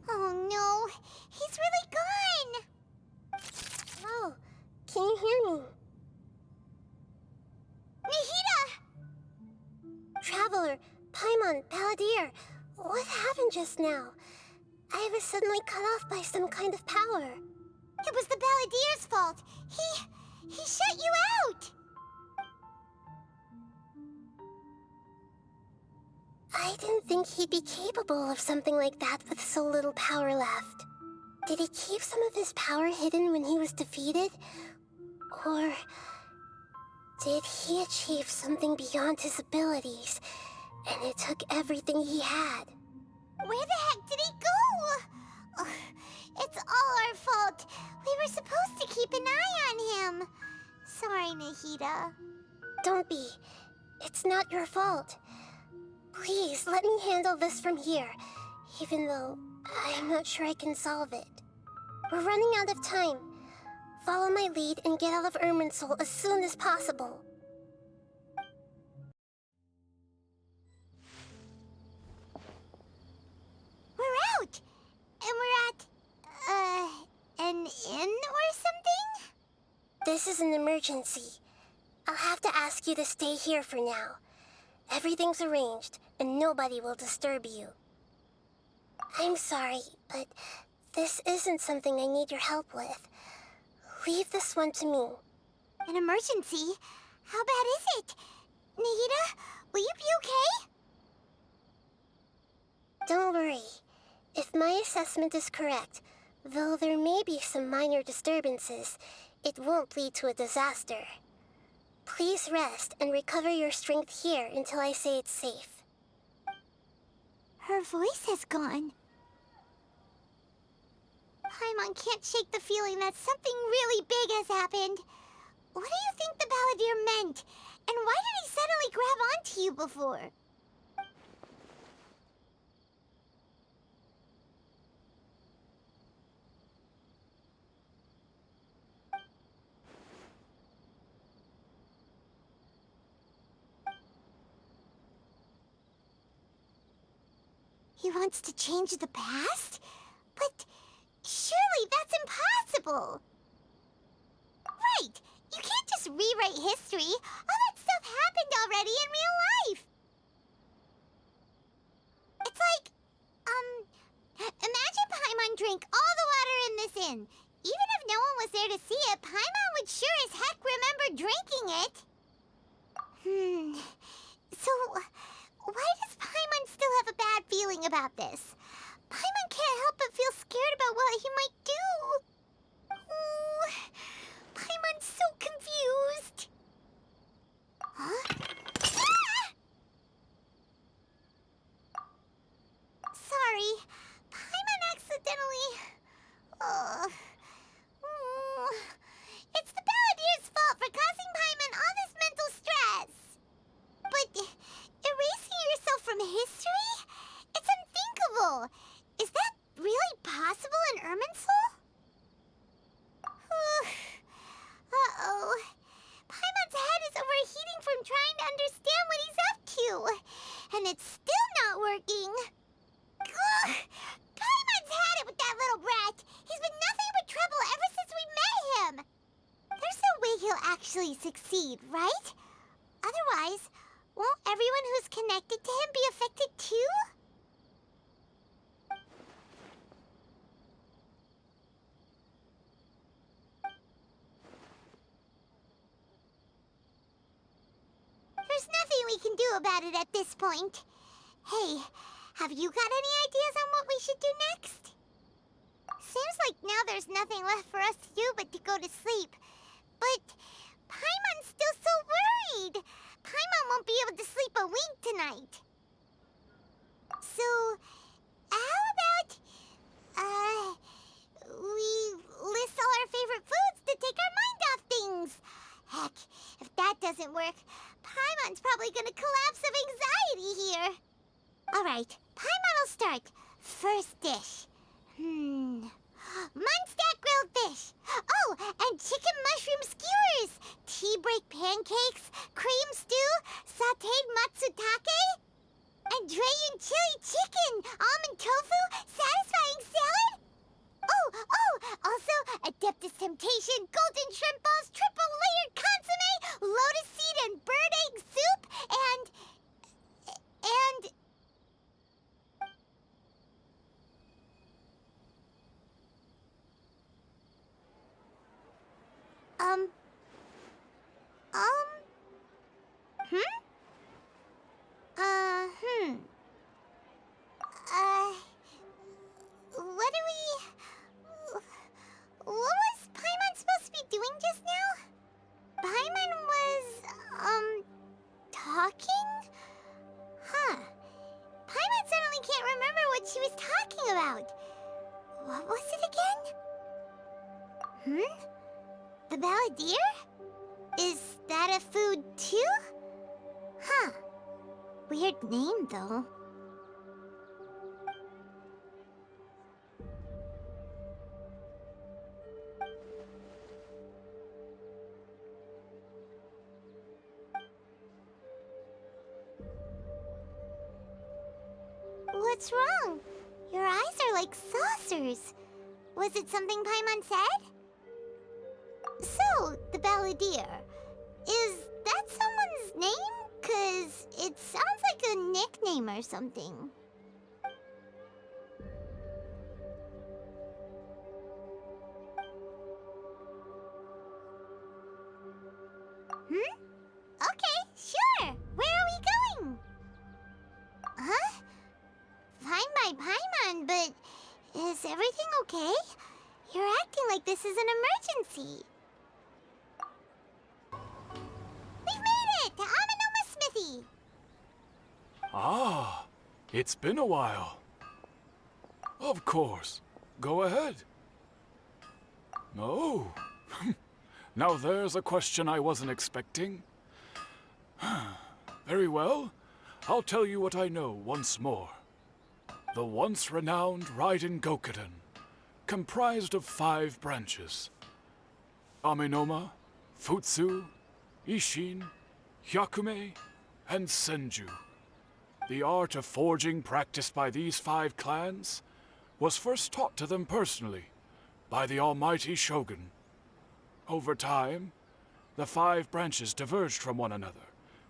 Oh no, he's really gone. Oh, can you hear me? Nahida! Traveler, Paimon, Balladeer, what happened just now? I was suddenly cut off by some kind of power. It was the Balladeer's fault. He shut you out. I didn't think he'd be capable of something like that with so little power left. Did he keep some of his power hidden when he was defeated? Or did he achieve something beyond his abilities, and it took everything he had? Where the heck did he go? Ugh, it's all our fault. We were supposed to keep an eye on him. Sorry, Nahida. Don't be. It's not your fault. Please, let me handle this from here, even though I'm not sure I can solve it. We're running out of time. Follow my lead and get out of Irminsul as soon as possible. We're out! And we're at, an inn or something? This is an emergency. I'll have to ask you to stay here for now. Everything's arranged, and nobody will disturb you. I'm sorry, but this isn't something I need your help with. Leave this one to me. An emergency? How bad is it? Nahida, will you be okay? Don't worry. If my assessment is correct, though there may be some minor disturbances, it won't lead to a disaster. Please rest and recover your strength here until I say it's safe. Her voice has gone. Paimon can't shake the feeling that something really big has happened. What do you think the Balladeer meant? And why did he suddenly grab onto you before? He wants to change the past? But surely that's impossible! Right! You can't just rewrite history! All that stuff happened already in real life! It's like, imagine Paimon drank all the water in this inn. Even if no one was there to see it, Paimon would sure as heck remember drinking it. So, why does Paimon still have a bad feeling about this? Paimon can't help but feel scared about what he might do. Oh, Paimon's so confused. Huh? Ah! Sorry, Paimon accidentally... he'll actually succeed, right? Otherwise, won't everyone who's connected to him be affected too? There's nothing we can do about it at this point. Hey, have you got any ideas on what we should do next? Seems like now there's nothing left for us to do but to go to sleep. But Paimon's still so worried. Paimon won't be able to sleep a wink tonight. So, how about, we list all our favorite foods to take our mind off things? Heck, if that doesn't work, Paimon's probably gonna collapse of anxiety here. Alright, Paimon will start. First dish. Munstack grilled fish. Oh, and chicken mushroom skewers. Tea break pancakes. Cream stew. Sauteed matsutake. And Dragon chili chicken. Almond tofu. Satisfying salad. Oh, also Adeptus Temptation. Golden shrimp balls. Triple layered consomme. Lotus seed and bird egg soup. And... What was Paimon supposed to be doing just now? Paimon was, talking? Huh. Paimon suddenly can't remember what she was talking about. What was it again? The Balladeer? Is that a food too? Huh. Weird name, though. What's wrong? Your eyes are like saucers. Was it something Paimon said? So, the Balladeer. Is that someone's name? 'Cause it sounds like a nickname or something. Okay, sure. Where are we going? Huh? Fine by Paimon, but is everything okay? You're acting like this is an emergency. We've made it to Amanoma Smithy. Ah, it's been a while. Of course. Go ahead. Oh. Now there's a question I wasn't expecting. Very well. I'll tell you what I know once more. The once renowned Raiden Gokuden, comprised of 5 branches. Amenoma, Futsu, Ishin, Hyakume, and Senju. The art of forging practiced by these 5 clans was first taught to them personally by the almighty Shogun. Over time, the 5 branches diverged from one another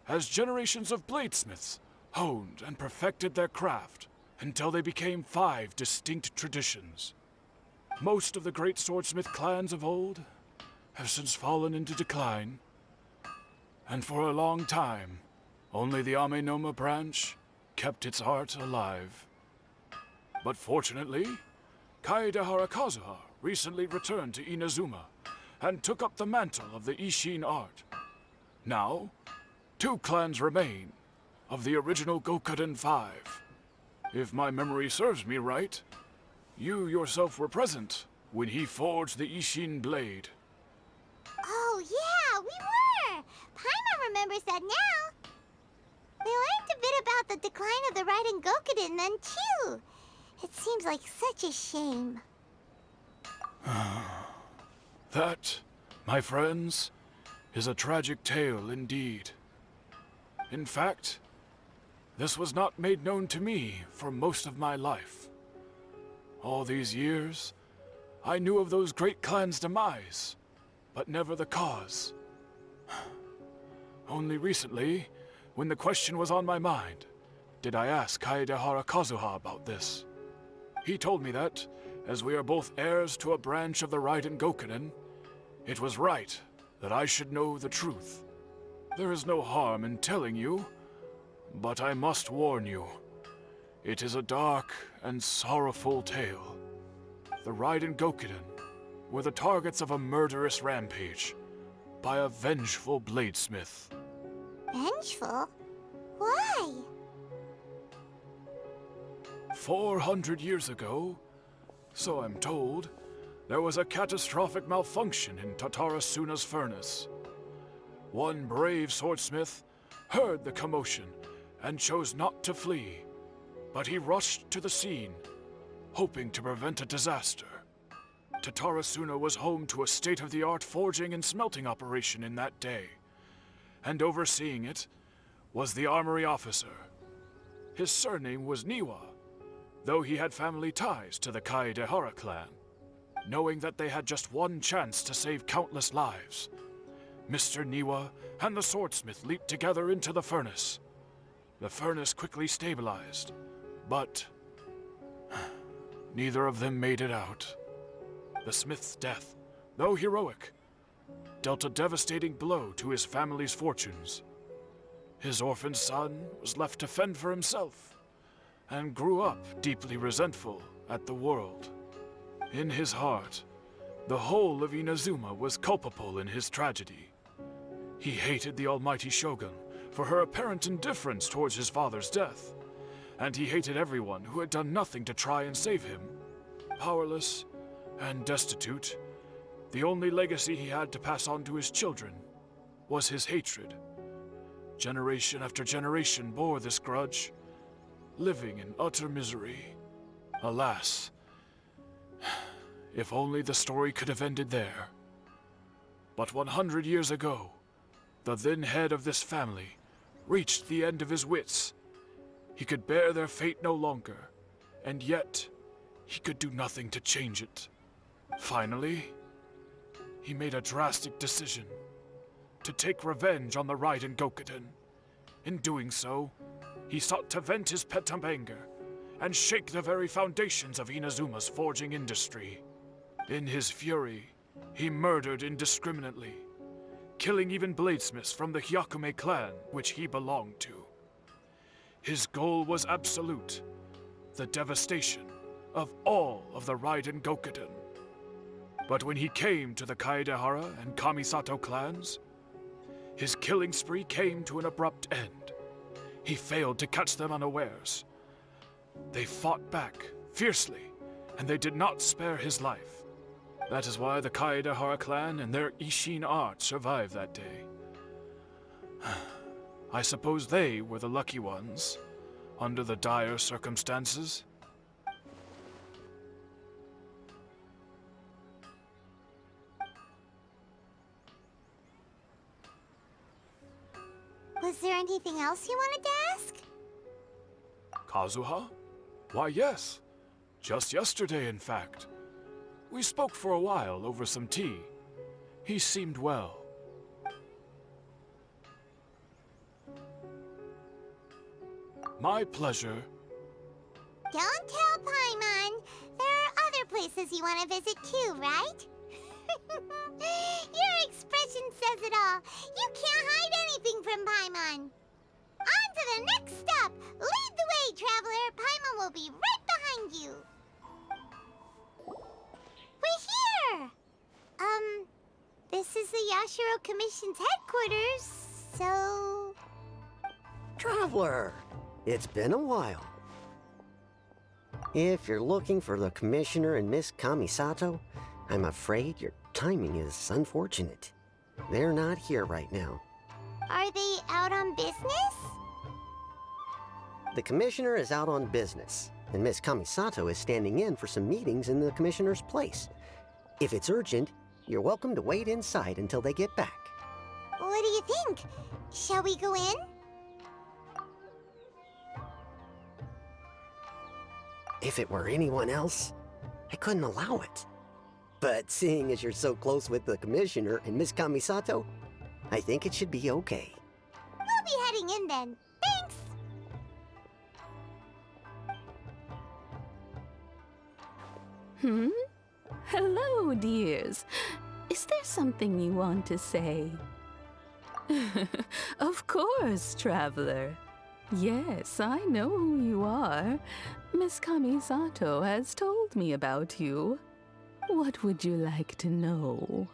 as generations of bladesmiths honed and perfected their craft until they became 5 distinct traditions. Most of the great swordsmith clans of old have since fallen into decline, and for a long time, only the Amenoma branch kept its art alive. But fortunately, Kaedehara Kazuha recently returned to Inazuma and took up the mantle of the Ishin art. Now, 2 clans remain of the original Gokuden 5. If my memory serves me right, you yourself were present when he forged the Ishin blade. Oh, yeah, we were! Paimon remembers that now. We learned a bit about the decline of the Raiden Gokuden then, too. It seems like such a shame. That, my friends, is a tragic tale indeed. In fact, this was not made known to me for most of my life. All these years, I knew of those great clans' demise, but never the cause Only recently, when the question was on my mind, did I ask Kaedehara Kazuha about this. He told me that, as we are both heirs to a branch of the Raiden Gokunin, it was right that I should know the truth. There is no harm in telling you, but I must warn you. It is a dark and sorrowful tale. The Raiden Gokunin were the targets of a murderous rampage by a vengeful bladesmith. Vengeful? Why? 400 years ago, so I'm told, there was a catastrophic malfunction in Tatarasuna's furnace. One brave swordsmith heard the commotion and chose not to flee, but he rushed to the scene, hoping to prevent a disaster. Tatarasuna was home to a state-of-the-art forging and smelting operation in that day, and overseeing it was the armory officer. His surname was Niwa, though he had family ties to the Kaedehara clan. Knowing that they had just one chance to save countless lives, Mr. Niwa and the swordsmith leaped together into the furnace. The furnace quickly stabilized, but neither of them made it out. The smith's death, though heroic, dealt a devastating blow to his family's fortunes. His orphaned son was left to fend for himself, and grew up deeply resentful at the world. In his heart, the whole of Inazuma was culpable in his tragedy. He hated the almighty shogun for her apparent indifference towards his father's death, and he hated everyone who had done nothing to try and save him. Powerless and destitute, the only legacy he had to pass on to his children was his hatred. Generation after generation bore this grudge, living in utter misery. Alas, if only the story could have ended there. But 100 years ago, the then head of this family reached the end of his wits. He could bear their fate no longer, and yet he could do nothing to change it. Finally, he made a drastic decision to take revenge on the Raiden Gokunin. In doing so, he sought to vent his pent up anger and shake the very foundations of Inazuma's forging industry. In his fury, he murdered indiscriminately, killing even bladesmiths from the Hyakume clan which he belonged to. His goal was absolute, the devastation of all of the Raiden Gokunin. But when he came to the Kaedehara and Kamisato clans, his killing spree came to an abrupt end. He failed to catch them unawares. They fought back fiercely, and they did not spare his life. That is why the Kaedehara clan and their Ishin art survived that day. I suppose they were the lucky ones, under the dire circumstances. Was there anything else you wanted to ask? Kazuha? Why, yes. Just yesterday, in fact. We spoke for a while over some tea. He seemed well. My pleasure. Don't tell Paimon. There are other places you want to visit too, right? Your expression says it all. You can't hide anything from Paimon. On to the next stop. Lead the way, traveler. Paimon will be right behind you. We're here. This is the Yashiro Commission's headquarters, so... Traveler, it's been a while. If you're looking for the Commissioner and Miss Kamisato, I'm afraid your timing is unfortunate. They're not here right now. Are they out on business? The Commissioner is out on business, and Miss Kamisato is standing in for some meetings in the Commissioner's place. If it's urgent, you're welcome to wait inside until they get back. What do you think? Shall we go in? If it were anyone else, I couldn't allow it. But seeing as you're so close with the Commissioner and Miss Kamisato, I think it should be okay. We'll be heading in then. Thanks! Hello, dears. Is there something you want to say? Of course, traveler. Yes, I know who you are. Miss Kamisato has told me about you. What would you like to know?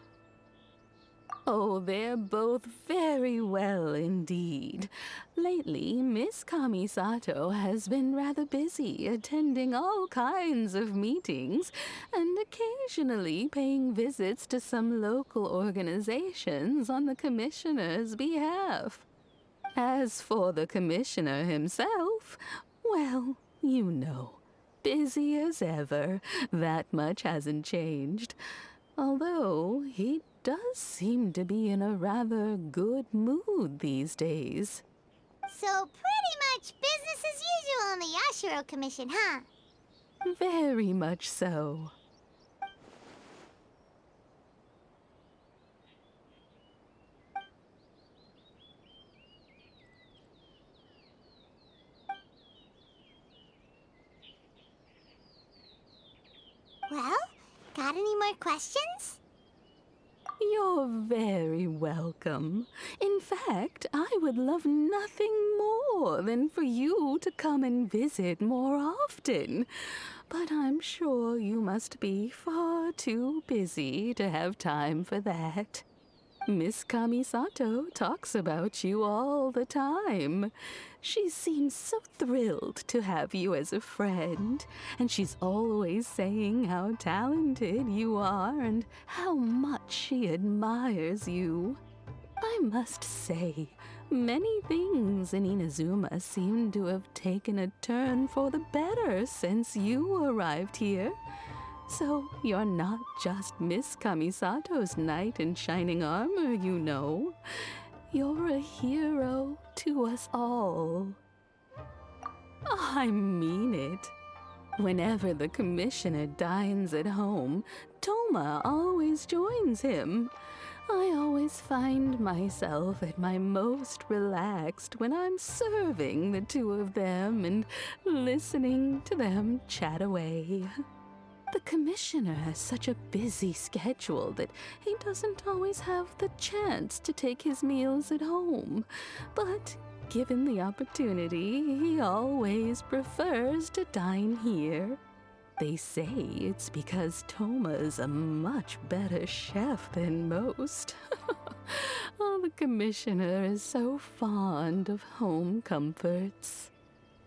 Oh, they're both very well indeed. Lately, Miss Kamisato has been rather busy attending all kinds of meetings and occasionally paying visits to some local organizations on the commissioner's behalf. As for the commissioner himself, well, you know, busy as ever. That much hasn't changed. Although he does seem to be in a rather good mood these days. So pretty much business as usual in the Yashiro Commission, huh? Very much so. Well, got any more questions? You're very welcome. In fact, I would love nothing more than for you to come and visit more often. But I'm sure you must be far too busy to have time for that. Miss Kamisato talks about you all the time. She seems so thrilled to have you as a friend, and she's always saying how talented you are and how much she admires you. I must say, many things in Inazuma seem to have taken a turn for the better since you arrived here. So you're not just Miss Kamisato's knight in shining armor, you know. You're a hero to us all. I mean it. Whenever the commissioner dines at home, Toma always joins him. I always find myself at my most relaxed when I'm serving the two of them and listening to them chat away. The commissioner has such a busy schedule that he doesn't always have the chance to take his meals at home. But given the opportunity, he always prefers to dine here. They say it's because Toma is a much better chef than most. Oh, the commissioner is so fond of home comforts.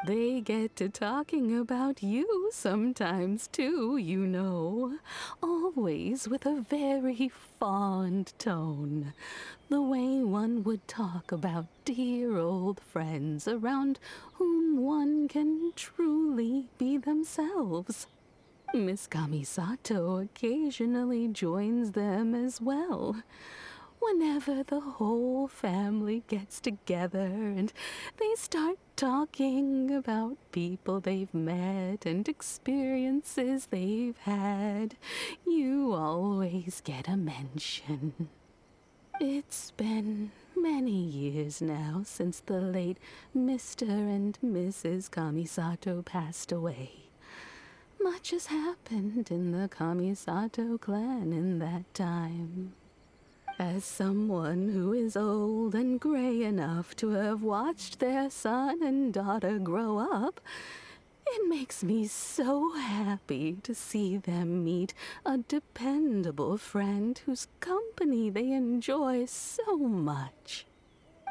They get to talking about you sometimes too, you know. Always with a very fond tone. The way one would talk about dear old friends around whom one can truly be themselves. Miss Kamisato occasionally joins them as well. Whenever the whole family gets together and they start talking about people they've met and experiences they've had, you always get a mention. It's been many years now since the late Mr. and Mrs. Kamisato passed away. Much has happened in the Kamisato clan in that time. As someone who is old and gray enough to have watched their son and daughter grow up, it makes me so happy to see them meet a dependable friend whose company they enjoy so much.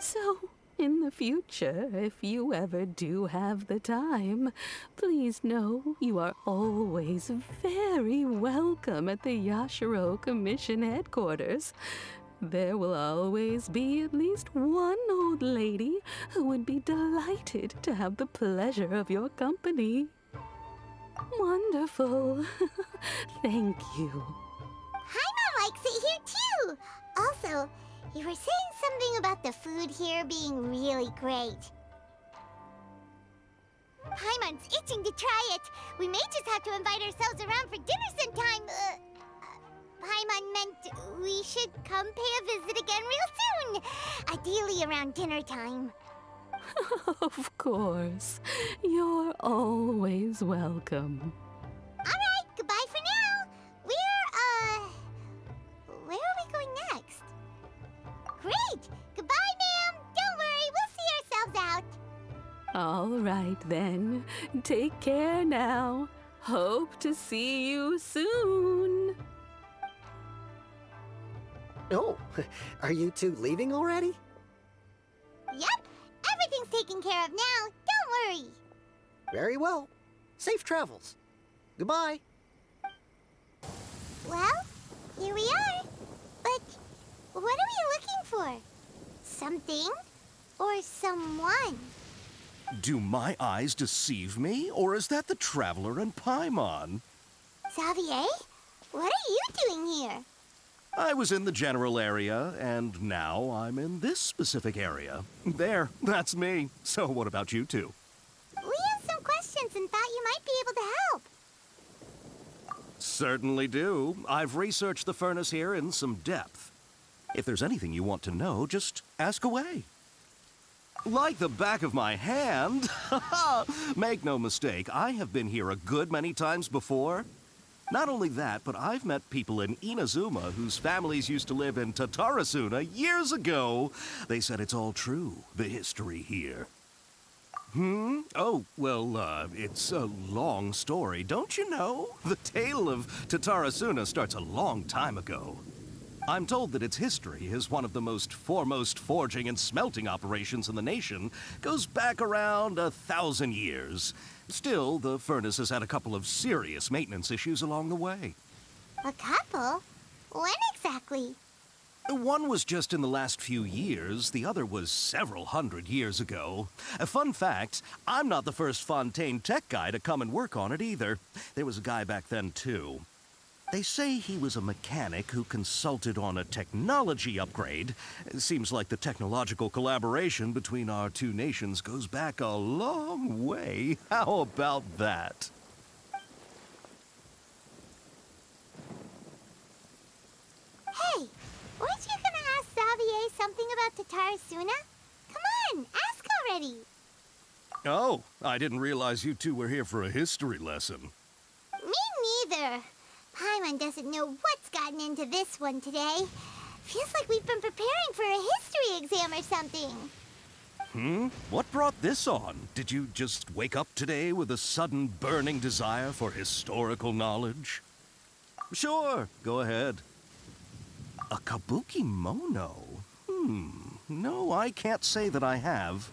So, in the future, if you ever do have the time, please know you are always very welcome at the Yashiro Commission headquarters. There will always be at least one old lady who would be delighted to have the pleasure of your company. Wonderful. Thank you. Paimon likes it here too! Also, you were saying something about the food here being really great. Paimon's itching to try it. We may just have to invite ourselves around for dinner sometime. Paimon meant we should come pay a visit again real soon. Ideally around dinner time. Of course. You're always welcome. Alright, goodbye for now. Where are we going next? Great! Goodbye, ma'am! Don't worry, we'll see ourselves out. All right then. Take care now. Hope to see you soon. Oh, are you two leaving already? Yep, everything's taken care of now. Don't worry. Very well. Safe travels. Goodbye. Well, here we are. But what are we looking for? Something or someone? Do my eyes deceive me, or is that the Traveler and Paimon? Xavier, what are you doing here? I was in the general area, and now I'm in this specific area. There, that's me. So what about you two? We have some questions and thought you might be able to help. Certainly do. I've researched the furnace here in some depth. If there's anything you want to know, just ask away. Like the back of my hand. Make no mistake, I have been here a good many times before. Not only that, but I've met people in Inazuma whose families used to live in Tatarasuna years ago. They said it's all true, the history here. Oh, well, it's a long story, don't you know? The tale of Tatarasuna starts a long time ago. I'm told that its history is one of the most foremost forging and smelting operations in the nation, goes back around 1,000 years. Still, the furnace has had a couple of serious maintenance issues along the way. A couple? When exactly? One was just in the last few years, the other was several hundred years ago. A fun fact, I'm not the first Fontaine tech guy to come and work on it either. There was a guy back then, too. They say he was a mechanic who consulted on a technology upgrade. It seems like the technological collaboration between our two nations goes back a long way. How about that? Hey, weren't you gonna ask Xavier something about Tatarasuna? Come on, ask already. Oh, I didn't realize you two were here for a history lesson. Me neither. Paimon doesn't know what's gotten into this one today. Feels like we've been preparing for a history exam or something. What brought this on? Did you just wake up today with a sudden burning desire for historical knowledge? Sure, go ahead. A kabuki mono? No, I can't say that I have.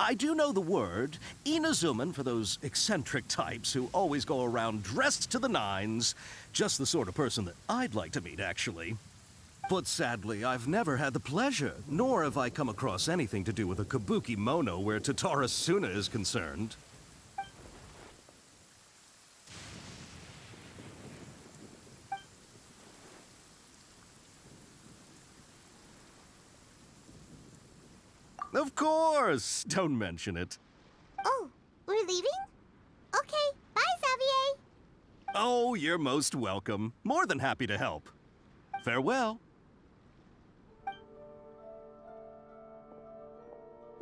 I do know the word, Inazuman for those eccentric types who always go around dressed to the nines. Just the sort of person that I'd like to meet, actually. But sadly, I've never had the pleasure, nor have I come across anything to do with a kabuki mono where Tatarasuna is concerned. Of course! Don't mention it. Oh, we're leaving? Okay, bye, Xavier. Oh, you're most welcome. More than happy to help. Farewell.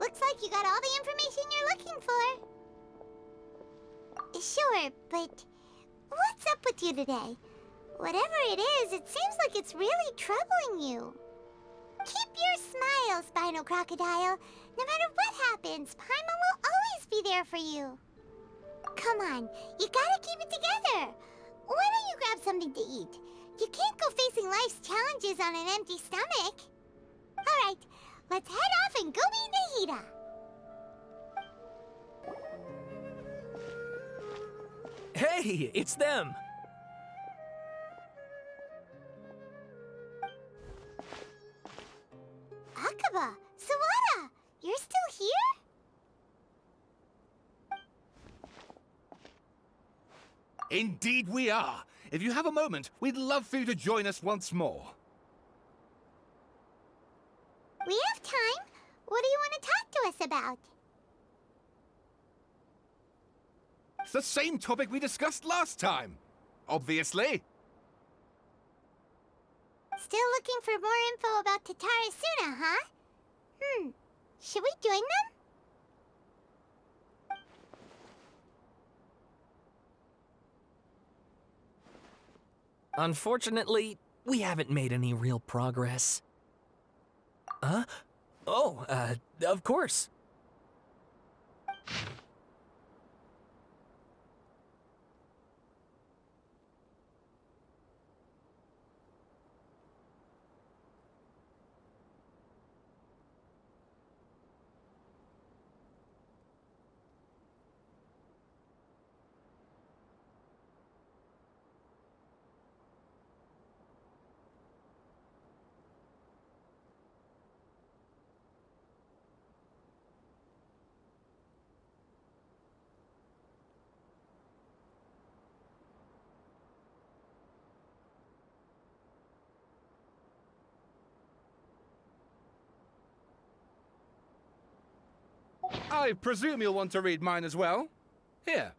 Looks like you got all the information you're looking for. Sure, but what's up with you today? Whatever it is, it seems like it's really troubling you. Keep your smile, Spinal Crocodile. No matter what happens, Paimon will always be there for you. Come on, you gotta keep it together. Why don't you grab something to eat? You can't go facing life's challenges on an empty stomach. All right, let's head off and go meet Nahida. Hey, it's them! Akaba, Sawada, you're still here? Indeed we are. If you have a moment, we'd love for you to join us once more. We have time. What do you want to talk to us about? It's the same topic we discussed last time. Obviously. Still looking for more info about Tatarasuna, huh? Should we join them? Unfortunately, we haven't made any real progress. Huh? Oh, of course. I presume you'll want to read mine as well. Here.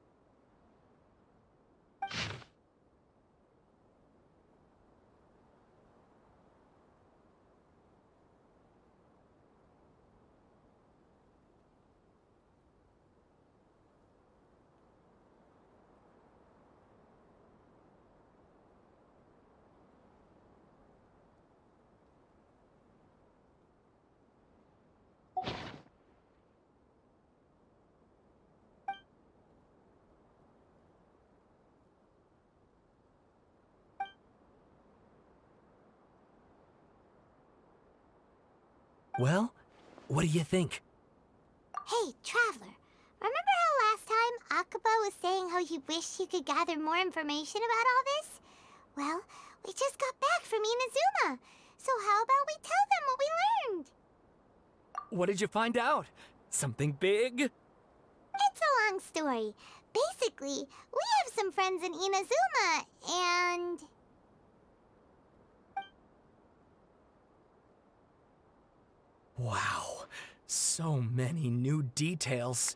Well, what do you think? Hey, Traveler. Remember how last time Akaba was saying how he wished he could gather more information about all this? Well, we just got back from Inazuma. So how about we tell them what we learned? What did you find out? Something big? It's a long story. Basically, we have some friends in Inazuma, and... Wow, so many new details.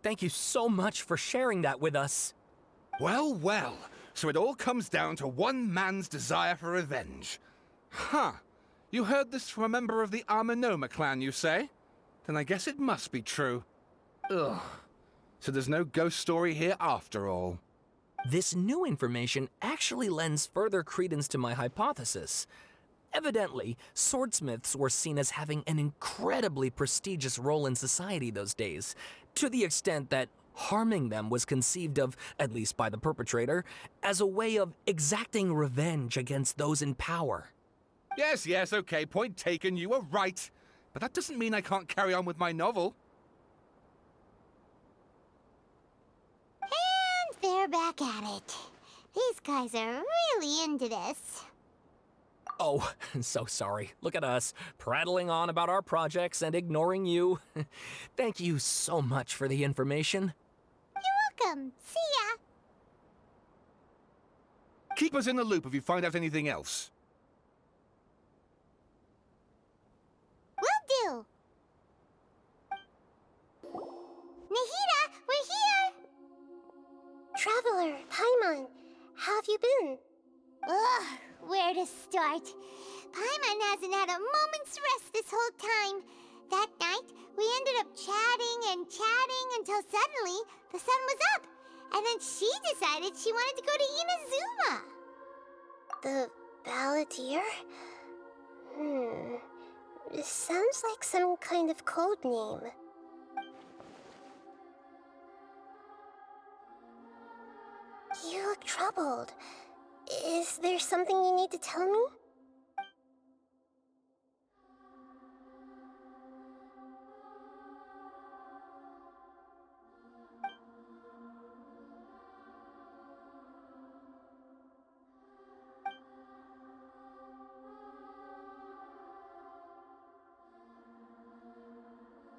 Thank you so much for sharing that with us. Well, well. So it all comes down to one man's desire for revenge. Huh. You heard this from a member of the Aminoma clan, you say? Then I guess it must be true. Ugh. So there's no ghost story here after all. This new information actually lends further credence to my hypothesis. Evidently, swordsmiths were seen as having an incredibly prestigious role in society those days, to the extent that harming them was conceived of, at least by the perpetrator, as a way of exacting revenge against those in power. Yes, okay, point taken, you were right. But that doesn't mean I can't carry on with my novel. And they're back at it. These guys are really into this. Oh, so sorry. Look at us, prattling on about our projects and ignoring you. Thank you so much for the information. You're welcome. See ya. Keep us in the loop if you find out anything else. Will do. Nahida, we're here! Traveler, Paimon, how have you been? Ugh, where to start? Paimon hasn't had a moment's rest this whole time. That night, we ended up chatting and chatting until suddenly the sun was up. And then she decided she wanted to go to Inazuma. The Balladeer? This sounds like some kind of code name. You look troubled. Is there something you need to tell me?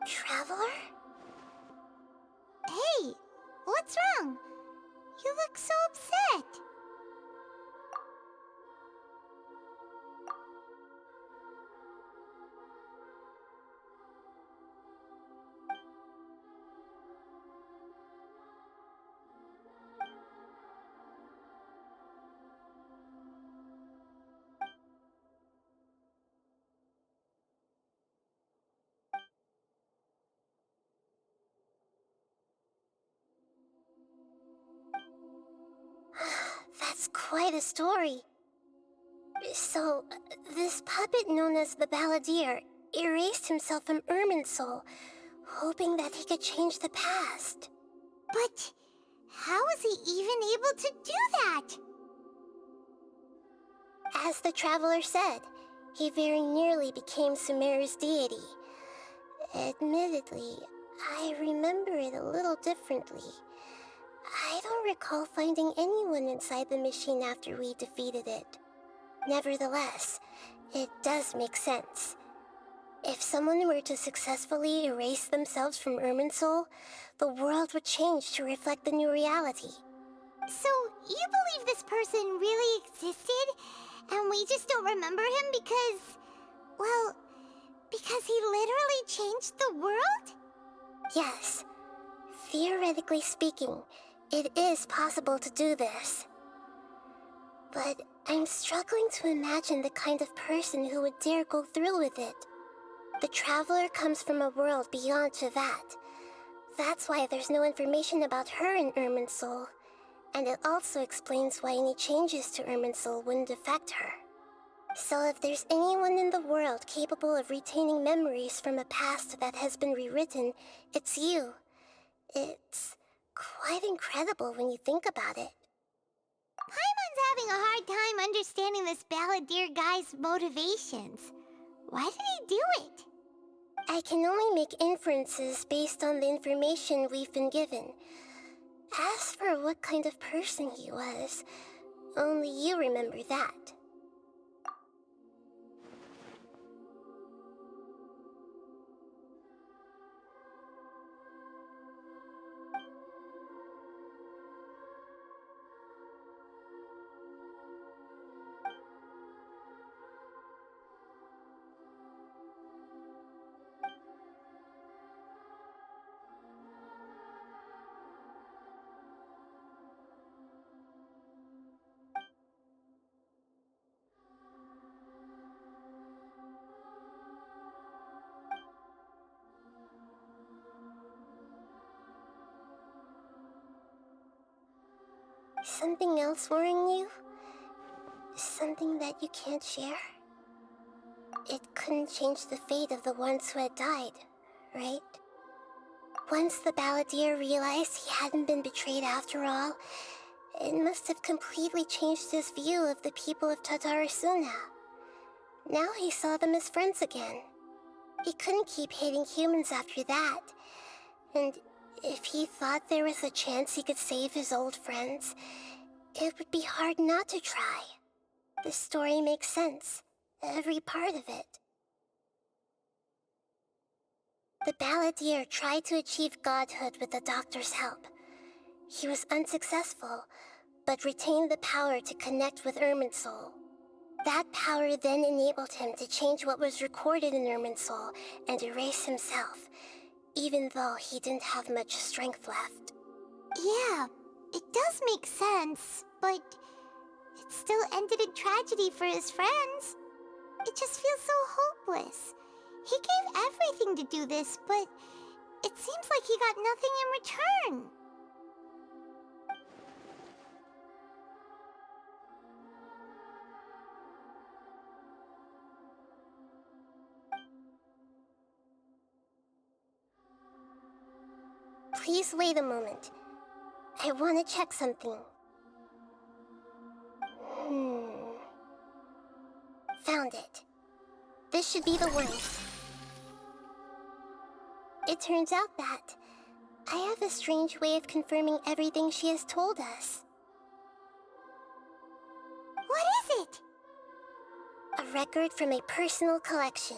Traveler? Hey, what's wrong? You look so upset. quite a story. So, this puppet known as the Balladeer erased himself from Irminsul, hoping that he could change the past. But how was he even able to do that? As the traveler said, he very nearly became Sumeru's deity. Admittedly, I remember it a little differently. I don't recall finding anyone inside the machine after we defeated it. Nevertheless, it does make sense. If someone were to successfully erase themselves from Irminsul, the world would change to reflect the new reality. So, you believe this person really existed, and we just don't remember him because... well, because he literally changed the world? Yes. Theoretically speaking, it is possible to do this. But I'm struggling to imagine the kind of person who would dare go through with it. The Traveler comes from a world beyond Tevat. That's why there's no information about her in Irminsul. And it also explains why any changes to Irminsul wouldn't affect her. So if there's anyone in the world capable of retaining memories from a past that has been rewritten, it's you. It's quite incredible when you think about it. Paimon's having a hard time understanding this Balladeer guy's motivations. Why did he do it? I can only make inferences based on the information we've been given. As for what kind of person he was, only you remember that. Something else worrying you? Something that you can't share? It couldn't change the fate of the ones who had died, right? Once the Balladeer realized he hadn't been betrayed after all, it must have completely changed his view of the people of Tatarasuna. Now he saw them as friends again. He couldn't keep hating humans after that. And if he thought there was a chance he could save his old friends, it would be hard not to try. The story makes sense, every part of it. The Balladeer tried to achieve godhood with the doctor's help. He was unsuccessful, but retained the power to connect with Irminsul. That power then enabled him to change what was recorded in Irminsul and erase himself, even though he didn't have much strength left. Yeah, it does make sense, but it still ended in tragedy for his friends. It just feels so hopeless. He gave everything to do this, but it seems like he got nothing in return. Please wait a moment. I want to check something. Found it. This should be the one. It turns out that I have a strange way of confirming everything she has told us. What is it? A record from a personal collection.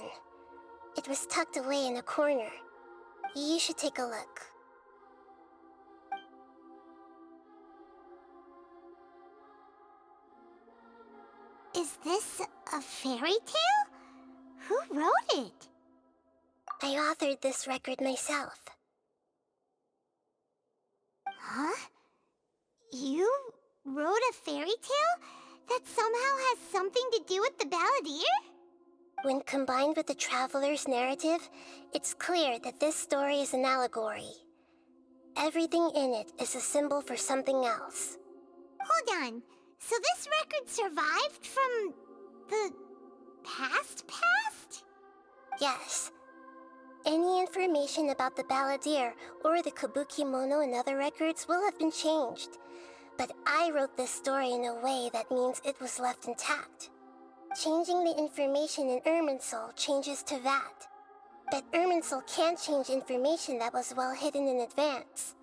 It was tucked away in a corner. You should take a look. Is this a fairy tale? Who wrote it? I authored this record myself. Huh? You wrote a fairy tale that somehow has something to do with the Balladeer? When combined with the Traveler's narrative, it's clear that this story is an allegory. Everything in it is a symbol for something else. Hold on. So this record survived from the past? Yes. Any information about the balladeer or the kabuki-mono in other records will have been changed. But I wrote this story in a way that means it was left intact. Changing the information in Irminsul changes to that. But Irminsul can't change information that was well hidden in advance.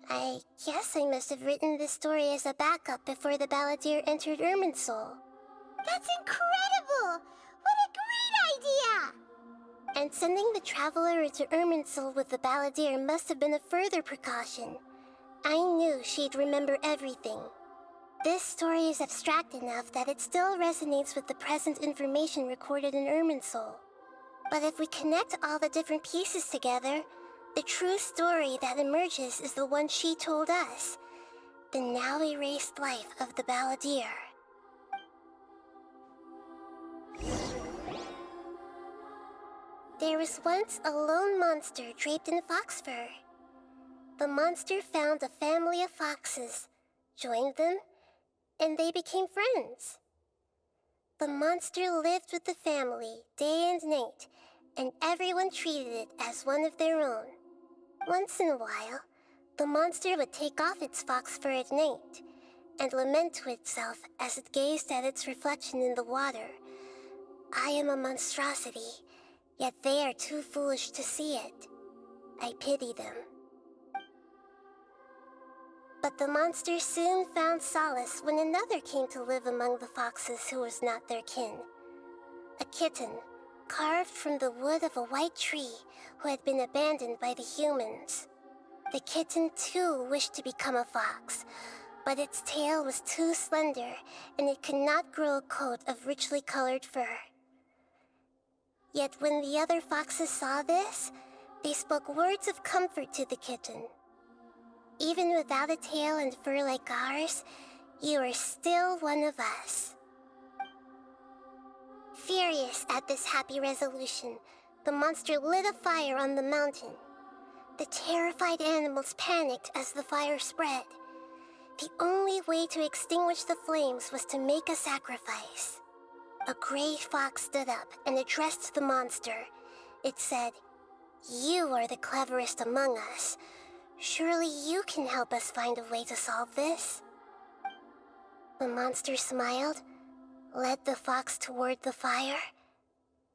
I guess I must have written this story as a backup before the balladeer entered Irminsul. That's incredible! What a great idea! And sending the traveler into Irminsul with the balladeer must have been a further precaution. I knew she'd remember everything. This story is abstract enough that it still resonates with the present information recorded in Irminsul. But if we connect all the different pieces together, the true story that emerges is the one she told us. The now erased life of the balladeer. There was once a lone monster draped in fox fur. The monster found a family of foxes, joined them, and they became friends. The monster lived with the family day and night, and everyone treated it as one of their own. Once in a while, the monster would take off its fox fur at night and lament to itself as it gazed at its reflection in the water. I am a monstrosity, yet they are too foolish to see it. I pity them. But the monster soon found solace when another came to live among the foxes who was not their kin. A kitten, carved from the wood of a white tree who had been abandoned by the humans. The kitten too wished to become a fox, but its tail was too slender and it could not grow a coat of richly colored fur. Yet when the other foxes saw this, they spoke words of comfort to the kitten. Even without a tail and fur like ours, you are still one of us. Furious at this happy resolution, the monster lit a fire on the mountain. The terrified animals panicked as the fire spread. The only way to extinguish the flames was to make a sacrifice. A gray fox stood up and addressed the monster. It said, "You are the cleverest among us. Surely you can help us find a way to solve this." The monster smiled, led the fox toward the fire,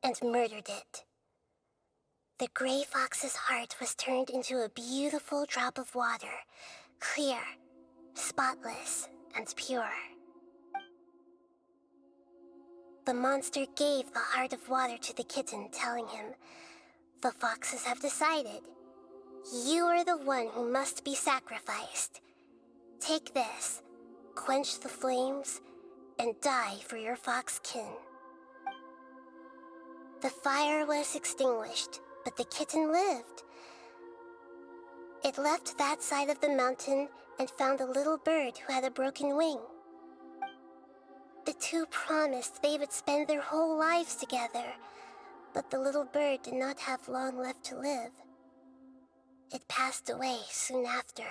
and murdered it. The gray fox's heart was turned into a beautiful drop of water, clear, spotless, and pure. The monster gave the heart of water to the kitten, telling him, "The foxes have decided. You are the one who must be sacrificed. Take this, quench the flames, and die for your fox kin." The fire was extinguished, but the kitten lived. It left that side of the mountain and found a little bird who had a broken wing. The two promised they would spend their whole lives together, but the little bird did not have long left to live. It passed away soon after.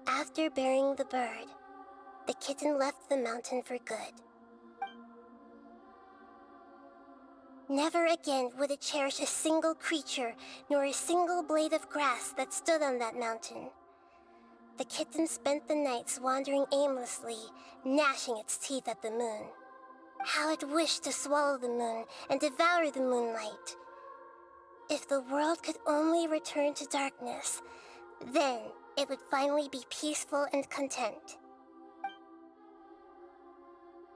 After burying the bird, the kitten left the mountain for good. Never again would it cherish a single creature, nor a single blade of grass that stood on that mountain. The kitten spent the nights wandering aimlessly, gnashing its teeth at the moon. How it wished to swallow the moon and devour the moonlight. If the world could only return to darkness, then it would finally be peaceful and content.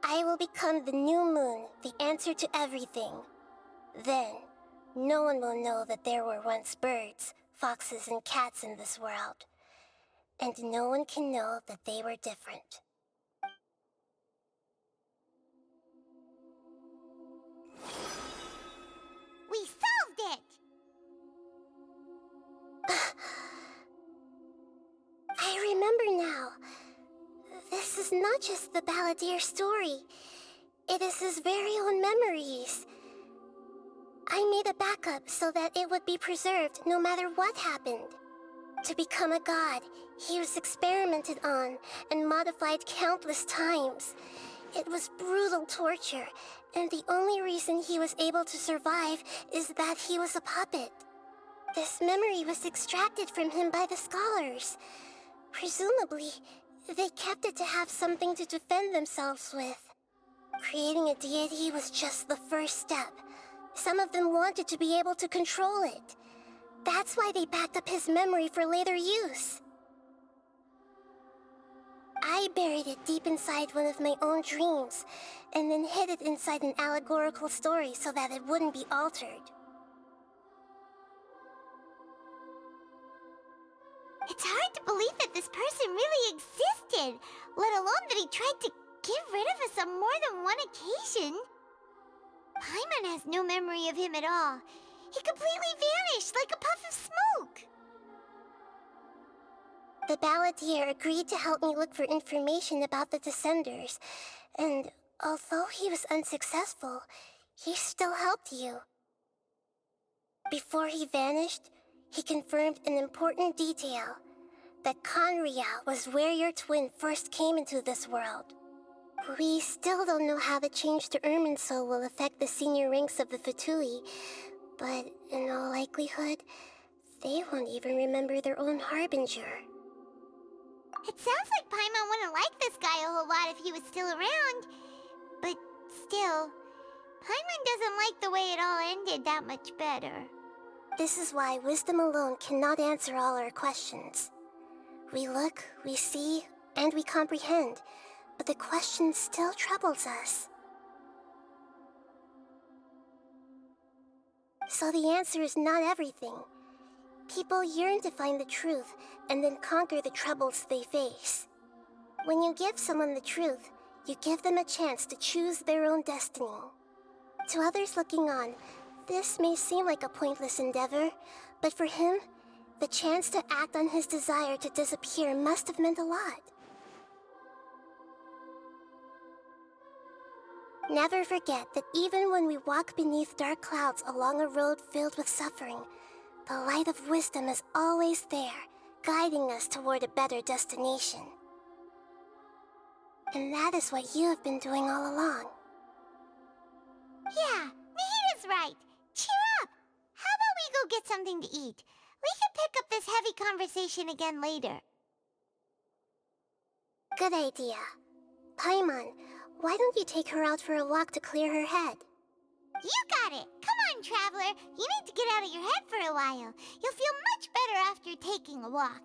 I will become the new moon, the answer to everything. Then, no one will know that there were once birds, foxes, and cats in this world. And no one can know that they were different. We solved it! I remember now. This is not just the balladeer story. It is his very own memories. I made a backup so that it would be preserved no matter what happened. To become a god, he was experimented on and modified countless times. It was brutal torture, and the only reason he was able to survive is that he was a puppet. This memory was extracted from him by the scholars. Presumably, they kept it to have something to defend themselves with. Creating a deity was just the first step. Some of them wanted to be able to control it. That's why they backed up his memory for later use. I buried it deep inside one of my own dreams, and then hid it inside an allegorical story so that it wouldn't be altered. It's hard to believe that this person really existed, let alone that he tried to get rid of us on more than one occasion. Paimon has no memory of him at all. He completely vanished like a puff of smoke. The balladeer agreed to help me look for information about the Descenders, and although he was unsuccessful, he still helped you. Before he vanished, he confirmed an important detail, that Conria was where your twin first came into this world. We still don't know how the change to Irminsul will affect the senior ranks of the Fatui, but in all likelihood, they won't even remember their own Harbinger. It sounds like Paimon wouldn't like this guy a whole lot if he was still around. But still, Paimon doesn't like the way it all ended that much better. This is why wisdom alone cannot answer all our questions. We look, we see, and we comprehend, but the question still troubles us. So the answer is not everything. People yearn to find the truth and then conquer the troubles they face. When you give someone the truth, you give them a chance to choose their own destiny. To others looking on, this may seem like a pointless endeavor, but for him, the chance to act on his desire to disappear must have meant a lot. Never forget that even when we walk beneath dark clouds along a road filled with suffering, the light of wisdom is always there, guiding us toward a better destination. And that is what you have been doing all along. Yeah, Nahita's right. Cheer up! How about we go get something to eat? We can pick up this heavy conversation again later. Good idea. Paimon, why don't you take her out for a walk to clear her head? You got it! Come on, Traveler! You need to get out of your head for a while. You'll feel much better after taking a walk.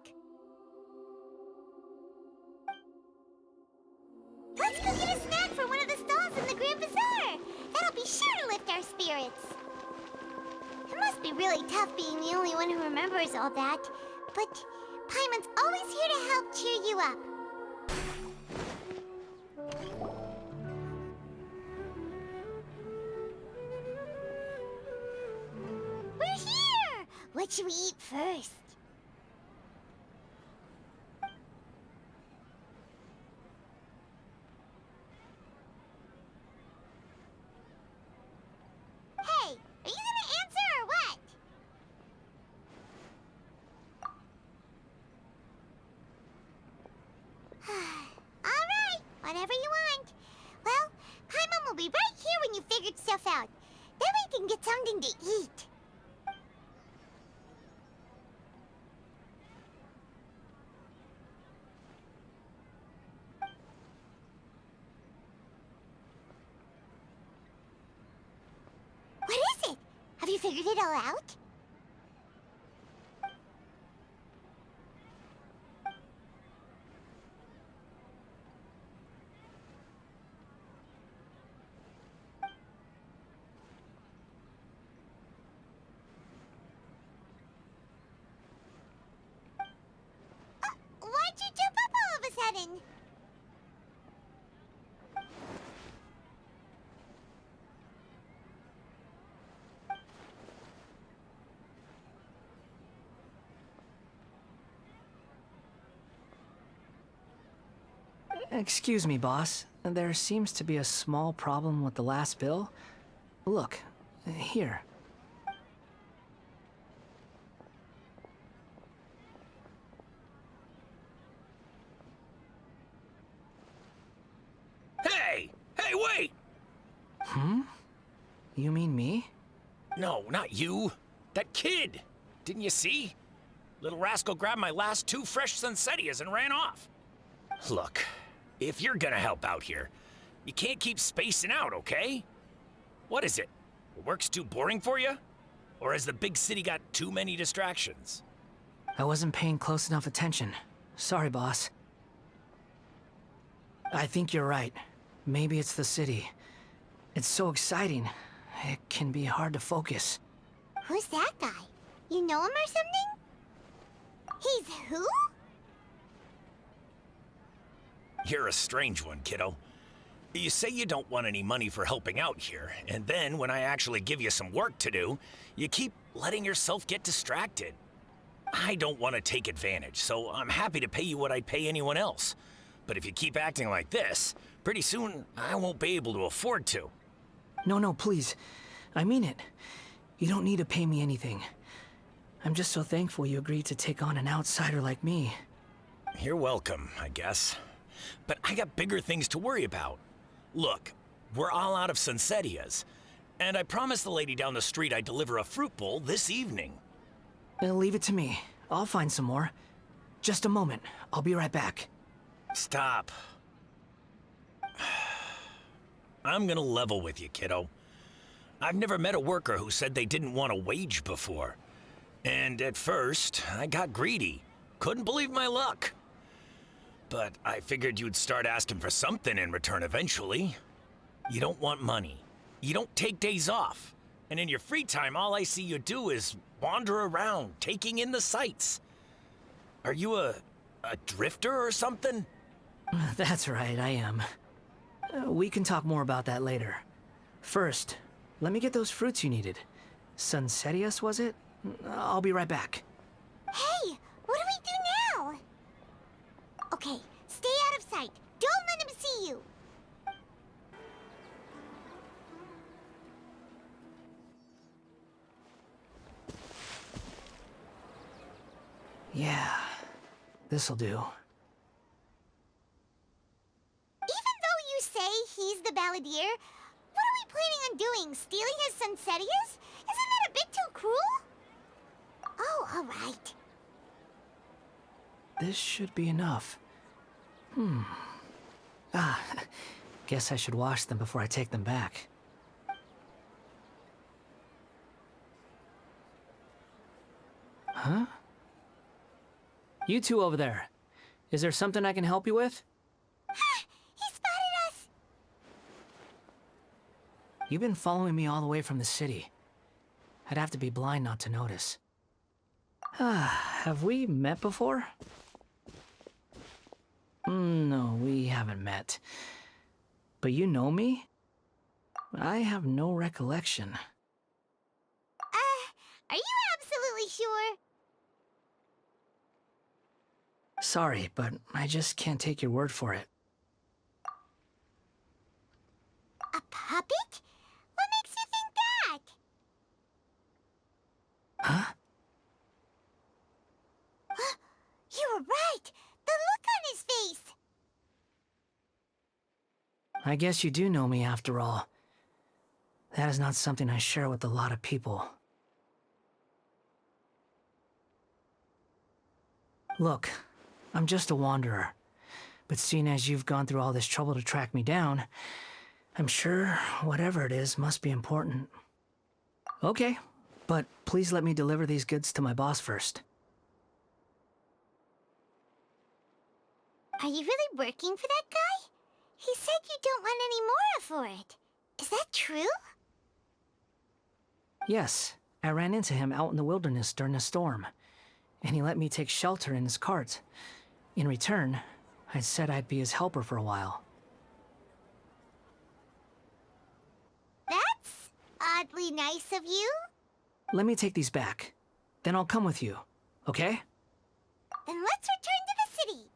Let's go get a snack from one of the stalls in the Grand Bazaar! That'll be sure to lift our spirits. It must be really tough being the only one who remembers all that. But Paimon's always here to help cheer you up. We're here! What should we eat first? Hey, are you gonna answer or what? Alright, whatever you want. Well, Paimon will be right here when you figured stuff out. Then we can get something to eat. What is it? Have you figured it all out? Why'd you jump up all of a sudden? Excuse me, boss. There seems to be a small problem with the last bill. Look, here. You mean me? No, not you. That kid. Didn't you see? Little rascal grabbed my last 2 fresh Sunsettias and ran off. Look, if you're gonna help out here, you can't keep spacing out, okay? What is it? Work's too boring for you? Or has the big city got too many distractions? I wasn't paying close enough attention. Sorry, boss. I think you're right. Maybe it's the city. It's so exciting. It can be hard to focus. Who's that guy? You know him or something? He's who? You're a strange one, kiddo. You say you don't want any money for helping out here, and then when I actually give you some work to do, you keep letting yourself get distracted. I don't want to take advantage, so I'm happy to pay you what I'd pay anyone else. But if you keep acting like this, pretty soon I won't be able to afford to. No, please. I mean it. You don't need to pay me anything. I'm just so thankful you agreed to take on an outsider like me. You're welcome, I guess. But I got bigger things to worry about. Look, we're all out of Sunsettias, and I promised the lady down the street I'd deliver a fruit bowl this evening. Leave it to me. I'll find some more. Just a moment. I'll be right back. Stop. I'm gonna level with you, kiddo. I've never met a worker who said they didn't want a wage before. And at first, I got greedy. Couldn't believe my luck. But I figured you'd start asking for something in return eventually. You don't want money. You don't take days off. And in your free time, all I see you do is wander around, taking in the sights. Are you a drifter or something? That's right, I am. We can talk more about that later. First, let me get those fruits you needed. Sunsettias, was it? I'll be right back. Hey, what do we do now? Okay, stay out of sight. Don't let him see you. Yeah, this'll do. Even though you say he's the balladeer, what are we planning on doing? Stealing his Sunsettias? Isn't that a bit too cruel? Oh, all right. This should be enough. Guess I should wash them before I take them back. Huh? You two over there. Is there something I can help you with? He spotted us! You've been following me all the way from the city. I'd have to be blind not to notice. Have we met before? No, we haven't met. But you know me? I have no recollection. Are you absolutely sure? Sorry, but I just can't take your word for it. A puppet? What makes you think that? Huh? You were right! The look on his face! I guess you do know me after all. That is not something I share with a lot of people. Look, I'm just a wanderer. But seeing as you've gone through all this trouble to track me down, I'm sure whatever it is must be important. Okay, but please let me deliver these goods to my boss first. Are you really working for that guy? He said you don't want any more for it. Is that true? Yes, I ran into him out in the wilderness during a storm, and he let me take shelter in his cart. In return, I said I'd be his helper for a while. That's oddly nice of you. Let me take these back. Then I'll come with you, okay? Then let's return to the city.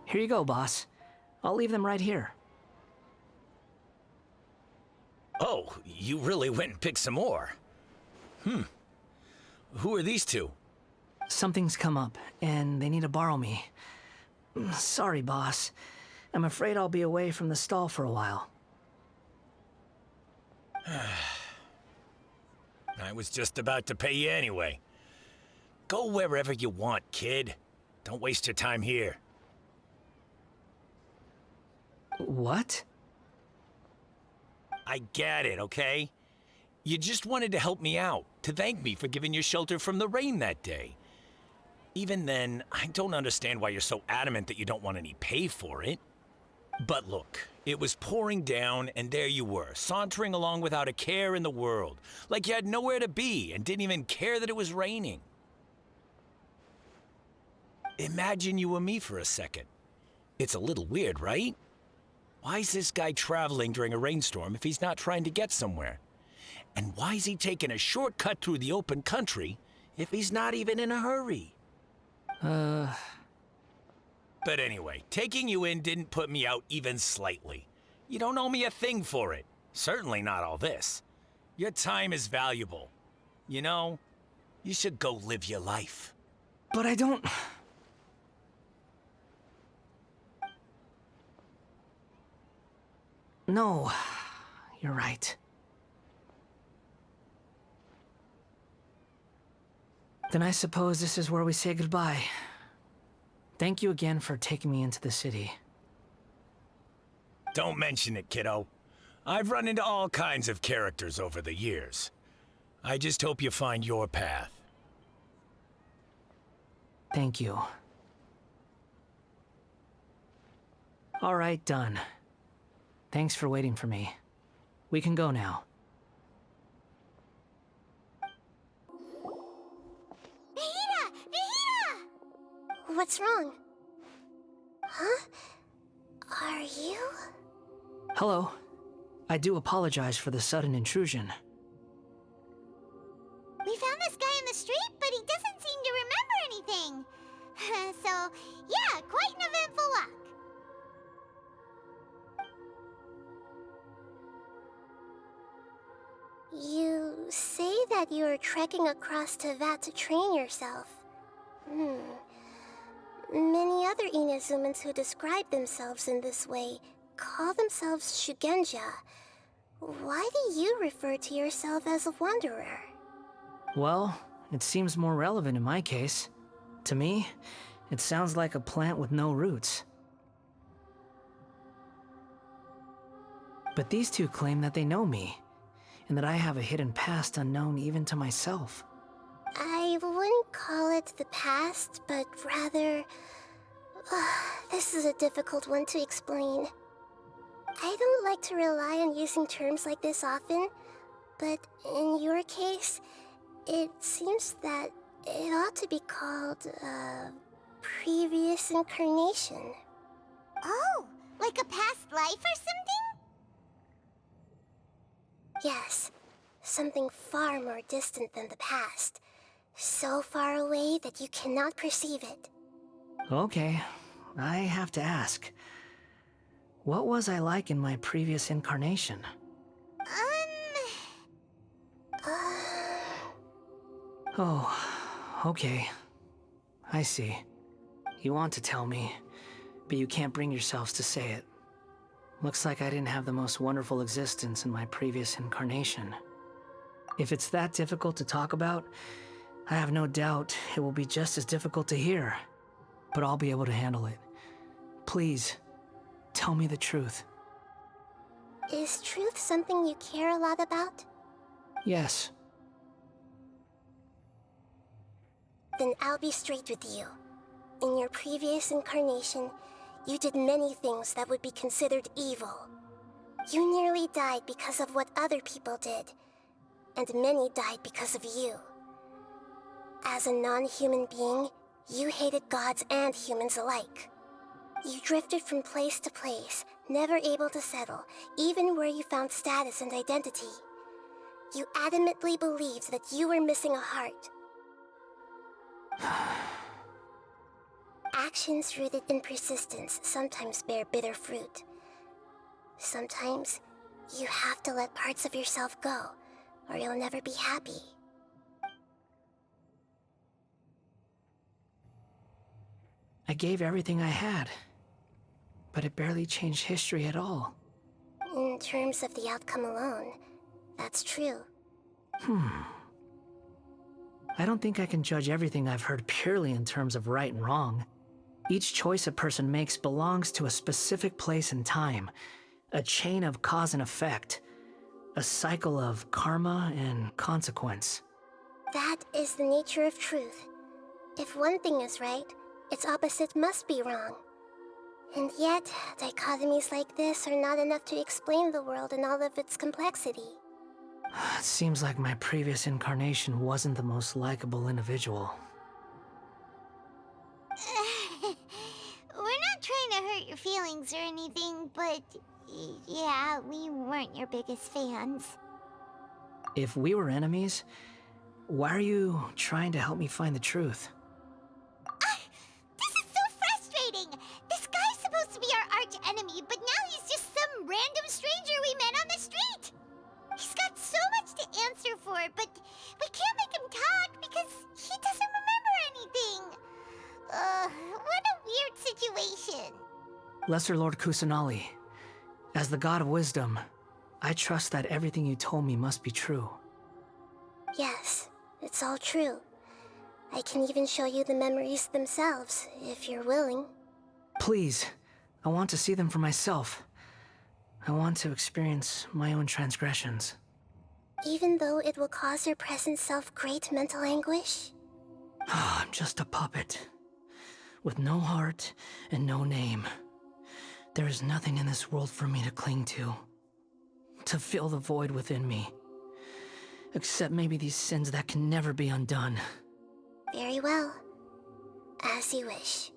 Here you go, boss. I'll leave them right here. Oh, you really went and picked some more. Who are these two? Something's come up, and they need to borrow me. Sorry, boss. I'm afraid I'll be away from the stall for a while. I was just about to pay you anyway. Go wherever you want, kid. Don't waste your time here. What? I get it, okay? You just wanted to help me out, to thank me for giving you shelter from the rain that day. Even then, I don't understand why you're so adamant that you don't want any pay for it. But look, it was pouring down, and there you were, sauntering along without a care in the world, like you had nowhere to be and didn't even care that it was raining. Imagine you were me for a second. It's a little weird, right? Why is this guy traveling during a rainstorm if he's not trying to get somewhere? And why is he taking a shortcut through the open country if he's not even in a hurry? But anyway, taking you in didn't put me out even slightly. You don't owe me a thing for it. Certainly not all this. Your time is valuable. You know, you should go live your life. But I don't... No, you're right. Then I suppose this is where we say goodbye. Thank you again for taking me into the city. Don't mention it, kiddo. I've run into all kinds of characters over the years. I just hope you find your path. Thank you. All right, done. Thanks for waiting for me. We can go now. Vahida! Vahida! What's wrong? Huh? Are you? Hello. I do apologize for the sudden intrusion. We found this guy in the street, but he doesn't seem to remember anything. So, yeah, quite an eventful walk. You say that you are trekking across Teyvat to train yourself. Many other Inazumans who describe themselves in this way call themselves Shugenja. Why do you refer to yourself as a wanderer? Well, it seems more relevant in my case. To me, it sounds like a plant with no roots. But these two claim that they know me, and that I have a hidden past unknown even to myself. I wouldn't call it the past, but rather... this is a difficult one to explain. I don't like to rely on using terms like this often, but in your case, it seems that it ought to be called, previous incarnation. Oh, like a past life or something? Yes, something far more distant than the past. So far away that you cannot perceive it. Okay, I have to ask. What was I like in my previous incarnation? Oh, okay. I see. You want to tell me, but you can't bring yourselves to say it. Looks like I didn't have the most wonderful existence in my previous incarnation. If it's that difficult to talk about, I have no doubt it will be just as difficult to hear. But I'll be able to handle it. Please, tell me the truth. Is truth something you care a lot about? Yes. Then I'll be straight with you. In your previous incarnation, you did many things that would be considered evil. You nearly died because of what other people did, and many died because of you. As a non-human being, you hated gods and humans alike. You drifted from place to place, never able to settle, even where you found status and identity. You adamantly believed that you were missing a heart. Actions rooted in persistence sometimes bear bitter fruit. Sometimes, you have to let parts of yourself go, or you'll never be happy. I gave everything I had. but it barely changed history at all. In terms of the outcome alone, that's true. I don't think I can judge everything I've heard purely in terms of right and wrong. Each choice a person makes belongs to a specific place and time, a chain of cause and effect, a cycle of karma and consequence. That is the nature of truth. If one thing is right, its opposite must be wrong. And yet, dichotomies like this are not enough to explain the world in all of its complexity. It seems like my previous incarnation wasn't the most likable individual. We're not trying to hurt your feelings or anything, but yeah, we weren't your biggest fans. If we were enemies, why are you trying to help me find the truth? This is so frustrating! This guy's supposed to be our arch enemy, but now he's just some random stranger we met on the street! He's got so much to answer for, but we can't make him talk because he doesn't remember anything. What a weird situation. Lesser Lord Kusanali, as the God of Wisdom, I trust that everything you told me must be true. Yes, it's all true. I can even show you the memories themselves, if you're willing. Please, I want to see them for myself. I want to experience my own transgressions. Even though it will cause your present self great mental anguish? I'm just a puppet, with no heart and no name. There is nothing in this world for me to cling to fill the void within me. Except maybe these sins that can never be undone. Very well. As you wish.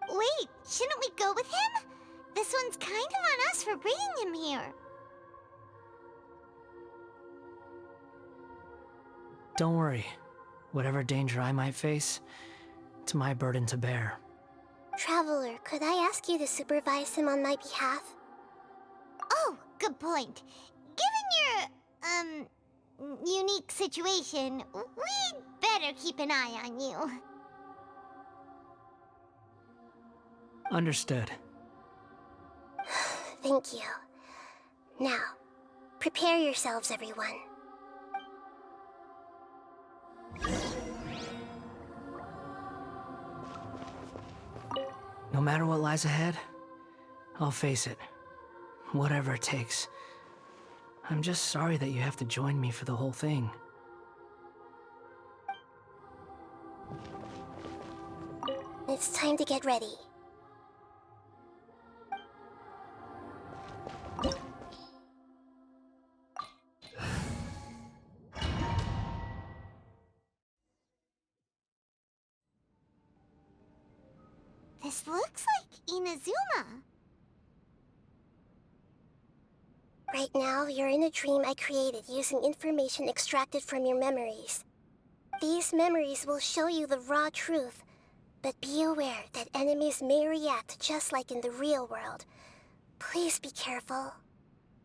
Wait, shouldn't we go with him? This one's kind of on us for bringing him here. Don't worry. Whatever danger I might face, it's my burden to bear. Traveler, could I ask you to supervise him on my behalf? Oh, good point. Given your, unique situation, we'd better keep an eye on you. Understood. Thank you. Now, prepare yourselves, everyone. No matter what lies ahead, I'll face it. Whatever it takes. I'm just sorry that you have to join me for the whole thing. It's time to get ready. This looks like Inazuma. Right now, you're in a dream I created using information extracted from your memories. These memories will show you the raw truth, but be aware that enemies may react just like in the real world. Please be careful.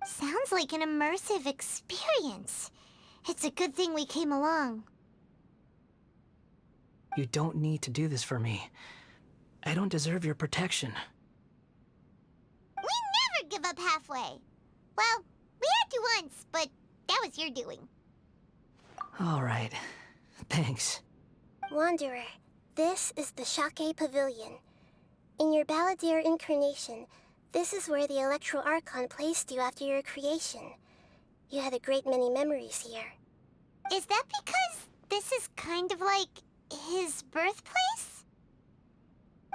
Sounds like an immersive experience. It's a good thing we came along. You don't need to do this for me. I don't deserve your protection. We never give up halfway. Well, we had to once, but that was your doing. All right. Thanks. Wanderer, this is the Shake Pavilion. In your Balladeer incarnation, this is where the Electro Archon placed you after your creation. You had a great many memories here. Is that because this is kind of like his birthplace?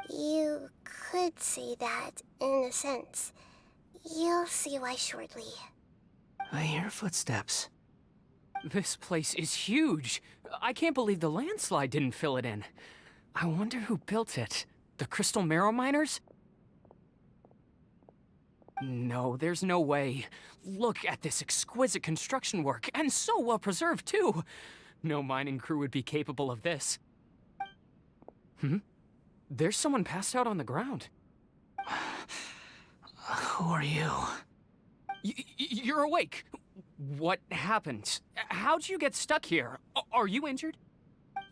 You could say that, in a sense. You'll see why shortly. I hear footsteps. This place is huge. I can't believe the landslide didn't fill it in. I wonder who built it. The Crystal Marrow Miners? No, there's no way. Look at this exquisite construction work, and so well preserved, too. No mining crew would be capable of this. There's someone passed out on the ground. Who are you? You're awake. What happened? How'd you get stuck here? Are you injured?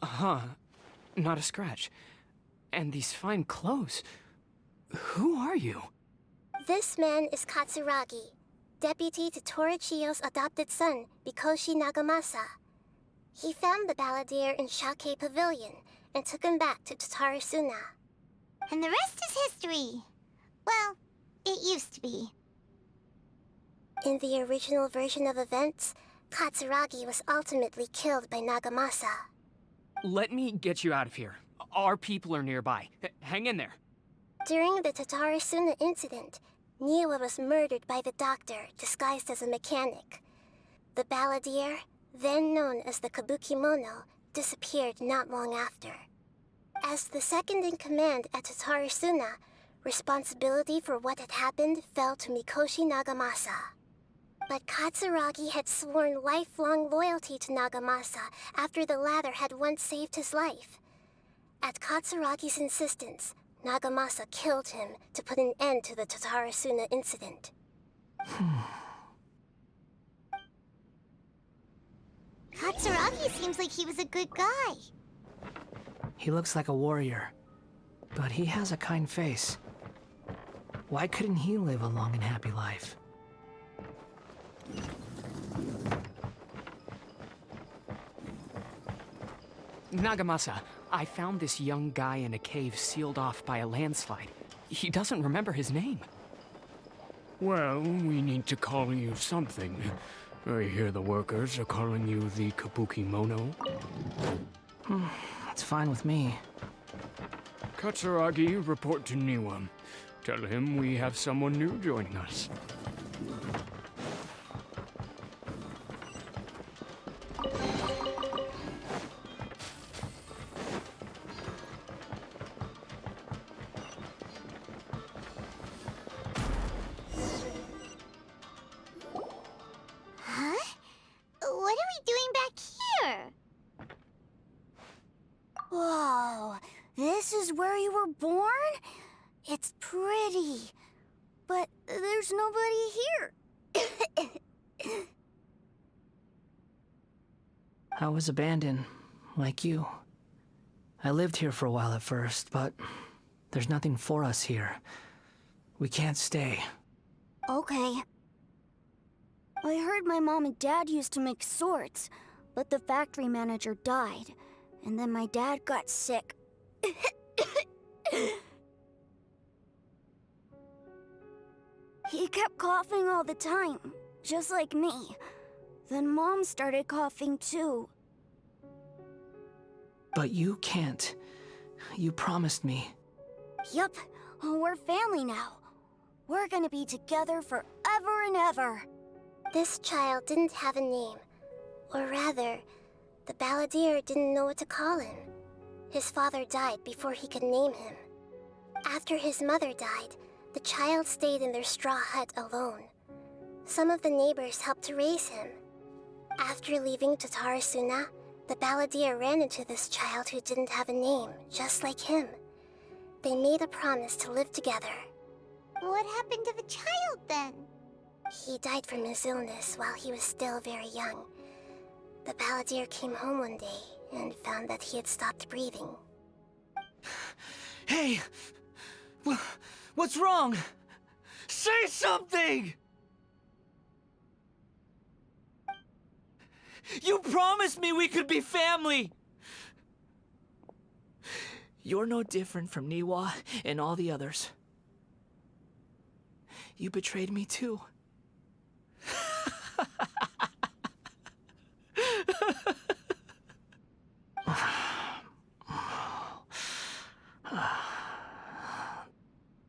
Huh. Not a scratch. And these fine clothes. Who are you? This man is Katsuragi, deputy to Torichiyo's adopted son, Mikoshi Nagamasa. He found the balladeer in Shake Pavilion and took him back to Tatarasuna. And the rest is history. Well, it used to be. In the original version of events, Katsuragi was ultimately killed by Nagamasa. Let me get you out of here. Our people are nearby. Hang in there. During the Tatarasuna incident, Niwa was murdered by the doctor disguised as a mechanic. The balladeer, then known as the Kabukimono, disappeared not long after. As the second in command at Tatarasuna, responsibility for what had happened fell to Mikoshi Nagamasa. But Katsuragi had sworn lifelong loyalty to Nagamasa after the latter had once saved his life. At Katsuragi's insistence, Nagamasa killed him to put an end to the Tatarasuna incident. Katsuragi seems like he was a good guy. He looks like a warrior, but he has a kind face. Why couldn't he live a long and happy life? Nagamasa, I found this young guy in a cave sealed off by a landslide. He doesn't remember his name. Well, we need to call you something. I hear the workers are calling you the Kabukimono. That's fine with me. Katsuragi, report to Niwa. Tell him we have someone new joining us. Huh? What are we doing back here? Whoa, this is where you were born? It's pretty, but there's nobody here. I was abandoned, like you. I lived here for a while at first, but there's nothing for us here. We can't stay. Okay. I heard my mom and dad used to make swords, but the factory manager died, and then my dad got sick. He kept coughing all the time, just like me. Then Mom started coughing too. But you can't. You promised me. Yup, we're family now. We're gonna be together forever and ever. This child didn't have a name. Or rather, the balladeer didn't know what to call him. His father died before he could name him. After his mother died, the child stayed in their straw hut alone. Some of the neighbors helped to raise him. After leaving Tatarasuna, the balladeer ran into this child who didn't have a name, just like him. They made a promise to live together. What happened to the child then? He died from his illness while he was still very young. The balladeer came home one day and found that he had stopped breathing. Hey! What's wrong? Say something! You promised me we could be family! You're no different from Niwa and all the others. You betrayed me too.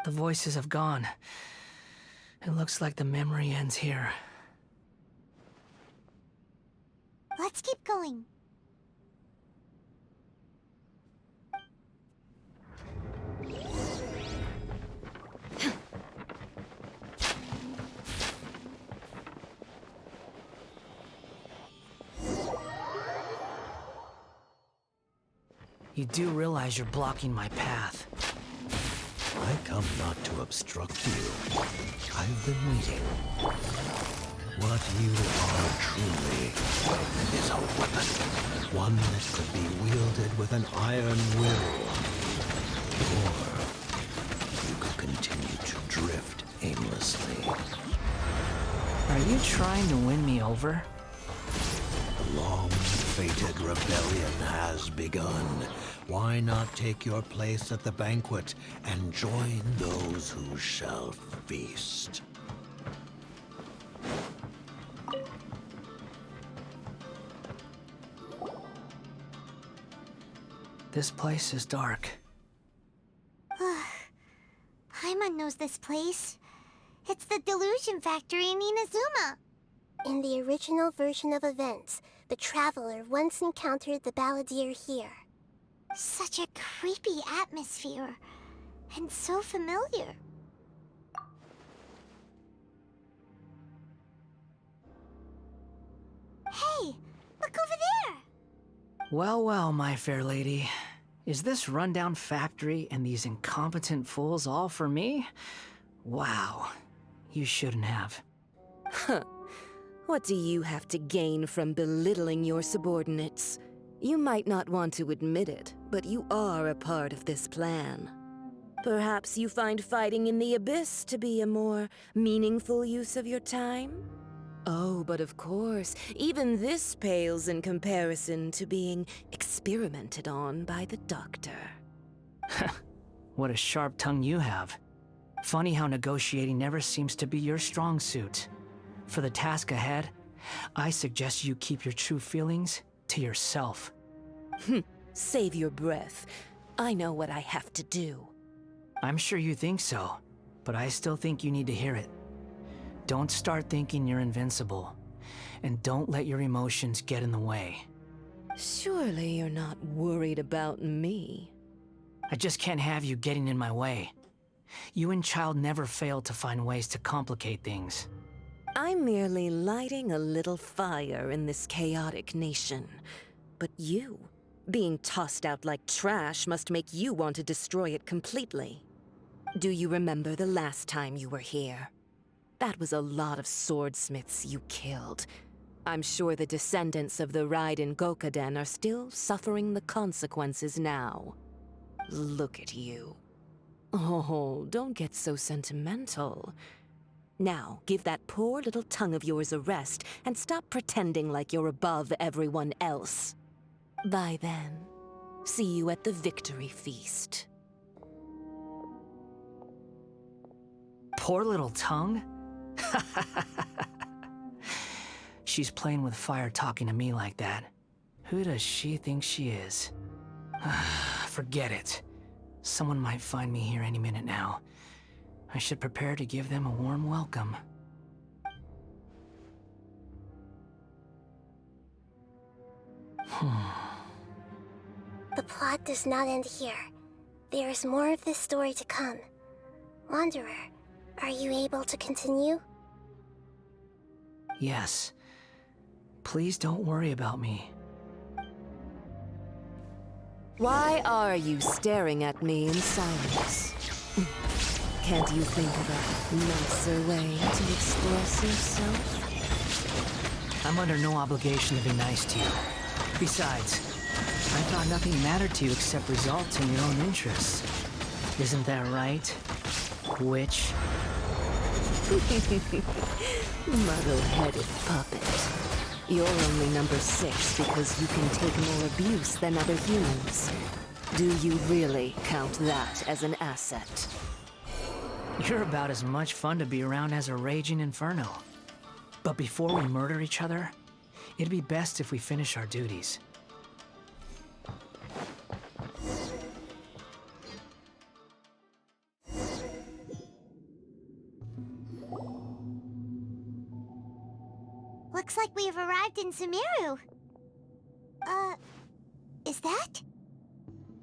The voices have gone. It looks like the memory ends here. Let's keep going. You do realize you're blocking my path. I come not to obstruct you. I've been waiting. What you are truly is a weapon. One that could be wielded with an iron will. Or you could trying to win me over? The long-fated rebellion has begun. Why not take your place at the banquet and join those who shall feast? This place is dark. Paimon knows this place. It's the Delusion Factory in Inazuma. In the original version of events, the Traveler once encountered the Balladeer here. Such a creepy atmosphere. And so familiar. Hey, look over there! Well, well, my fair lady. Is this rundown factory and these incompetent fools all for me? Wow. You shouldn't have. Huh. What do you have to gain from belittling your subordinates? You might not want to admit it, but you are a part of this plan. Perhaps you find fighting in the Abyss to be a more meaningful use of your time? Oh, but of course, even this pales in comparison to being experimented on by the Doctor. What a sharp tongue you have. Funny how negotiating never seems to be your strong suit. For the task ahead, I suggest you keep your true feelings to yourself. Save your breath. I know what I have to do. I'm sure you think so, but I still think you need to hear it. Don't start thinking you're invincible, and don't let your emotions get in the way. Surely you're not worried about me. I just can't have you getting in my way. You and Child never fail to find ways to complicate things. I'm merely lighting a little fire in this chaotic nation. But you, being tossed out like trash, must make you want to destroy it completely. Do you remember the last time you were here? That was a lot of swordsmiths you killed. I'm sure the descendants of the Raiden Gokaden are still suffering the consequences now. Look at you. Oh, don't get so sentimental. Now, give that poor little tongue of yours a rest and stop pretending like you're above everyone else. Bye then. See you at the victory feast. Poor little tongue? She's playing with fire talking to me like that. Who does she think she is? Forget it. Someone might find me here any minute now. I should prepare to give them a warm welcome. The plot does not end here. There is more of this story to come. Wanderer, are you able to continue? Yes. Please don't worry about me. Why are you staring at me in silence? Can't you think of a nicer way to express yourself? I'm under no obligation to be nice to you. Besides, I thought nothing mattered to you except results in your own interests. Isn't that right, witch? Muddle-headed puppet. You're only number 6 because you can take more abuse than other humans. Do you really count that as an asset? You're about as much fun to be around as a raging inferno. But before we murder each other, it'd be best if we finish our duties. Looks like we have arrived in Sumeru. Is that?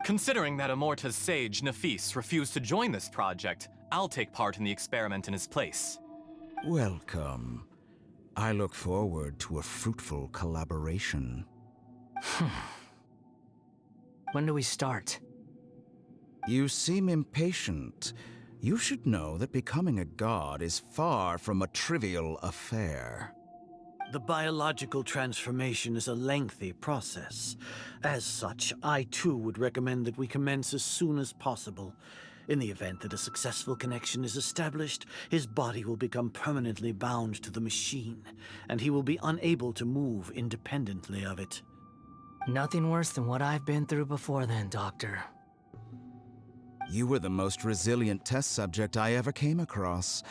Considering that Amorta's sage, Nafis, refused to join this project, I'll take part in the experiment in his place. Welcome. I look forward to a fruitful collaboration. When do we start? You seem impatient. You should know that becoming a god is far from a trivial affair. The biological transformation is a lengthy process. As such, I too would recommend that we commence as soon as possible. In the event that a successful connection is established, his body will become permanently bound to the machine, and he will be unable to move independently of it. Nothing worse than what I've been through before then, Doctor. You were the most resilient test subject I ever came across.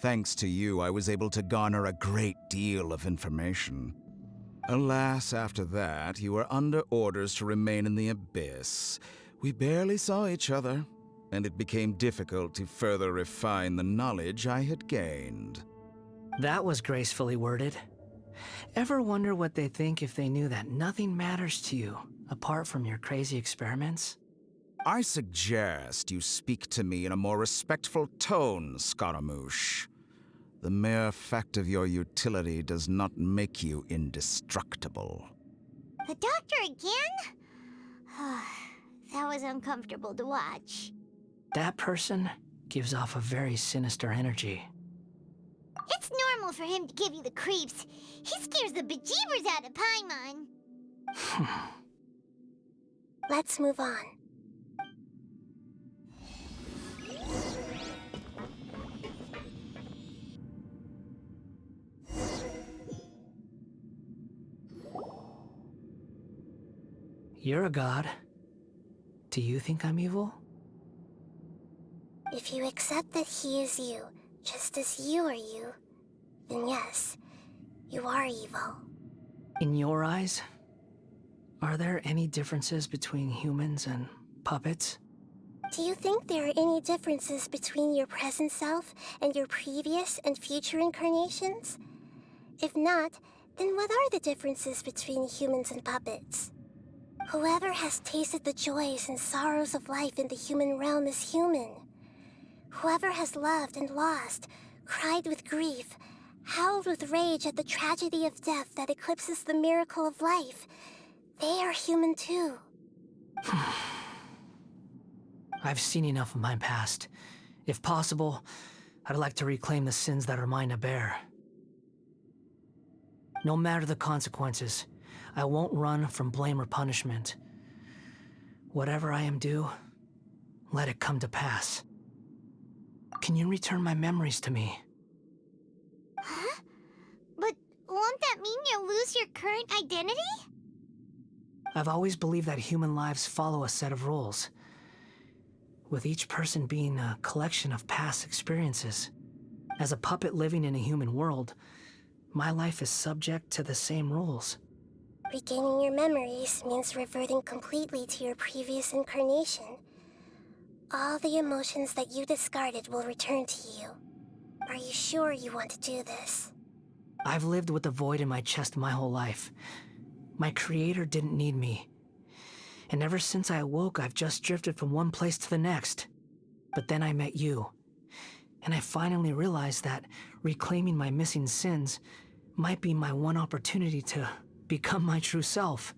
Thanks to you, I was able to garner a great deal of information. Alas, after that, you were under orders to remain in the Abyss. We barely saw each other, and it became difficult to further refine the knowledge I had gained. That was gracefully worded. Ever wonder what they think if they knew that nothing matters to you, apart from your crazy experiments? I suggest you speak to me in a more respectful tone, Scaramouche. The mere fact of your utility does not make you indestructible. The doctor again? That was uncomfortable to watch. That person gives off a very sinister energy. It's normal for him to give you the creeps. He scares the bejeebers out of Paimon. Let's move on. You're a god. Do you think I'm evil? If you accept that he is you, just as you are you, then yes, you are evil. In your eyes, are there any differences between humans and puppets? Do you think there are any differences between your present self and your previous and future incarnations? If not, then what are the differences between humans and puppets? Whoever has tasted the joys and sorrows of life in the human realm is human. Whoever has loved and lost, cried with grief, howled with rage at the tragedy of death that eclipses the miracle of life, they are human too. I've seen enough of my past. If possible, I'd like to reclaim the sins that are mine to bear. No matter the consequences, I won't run from blame or punishment. Whatever I am due, let it come to pass. Can you return my memories to me? Huh? But won't that mean you'll lose your current identity? I've always believed that human lives follow a set of rules, with each person being a collection of past experiences. As a puppet living in a human world, my life is subject to the same rules. Regaining your memories means reverting completely to your previous incarnation. All the emotions that you discarded will return to you. Are you sure you want to do this? I've lived with a void in my chest my whole life. My creator didn't need me. And ever since I awoke, I've just drifted from one place to the next. But then I met you. And I finally realized that reclaiming my missing sins might be my one opportunity to become my true self.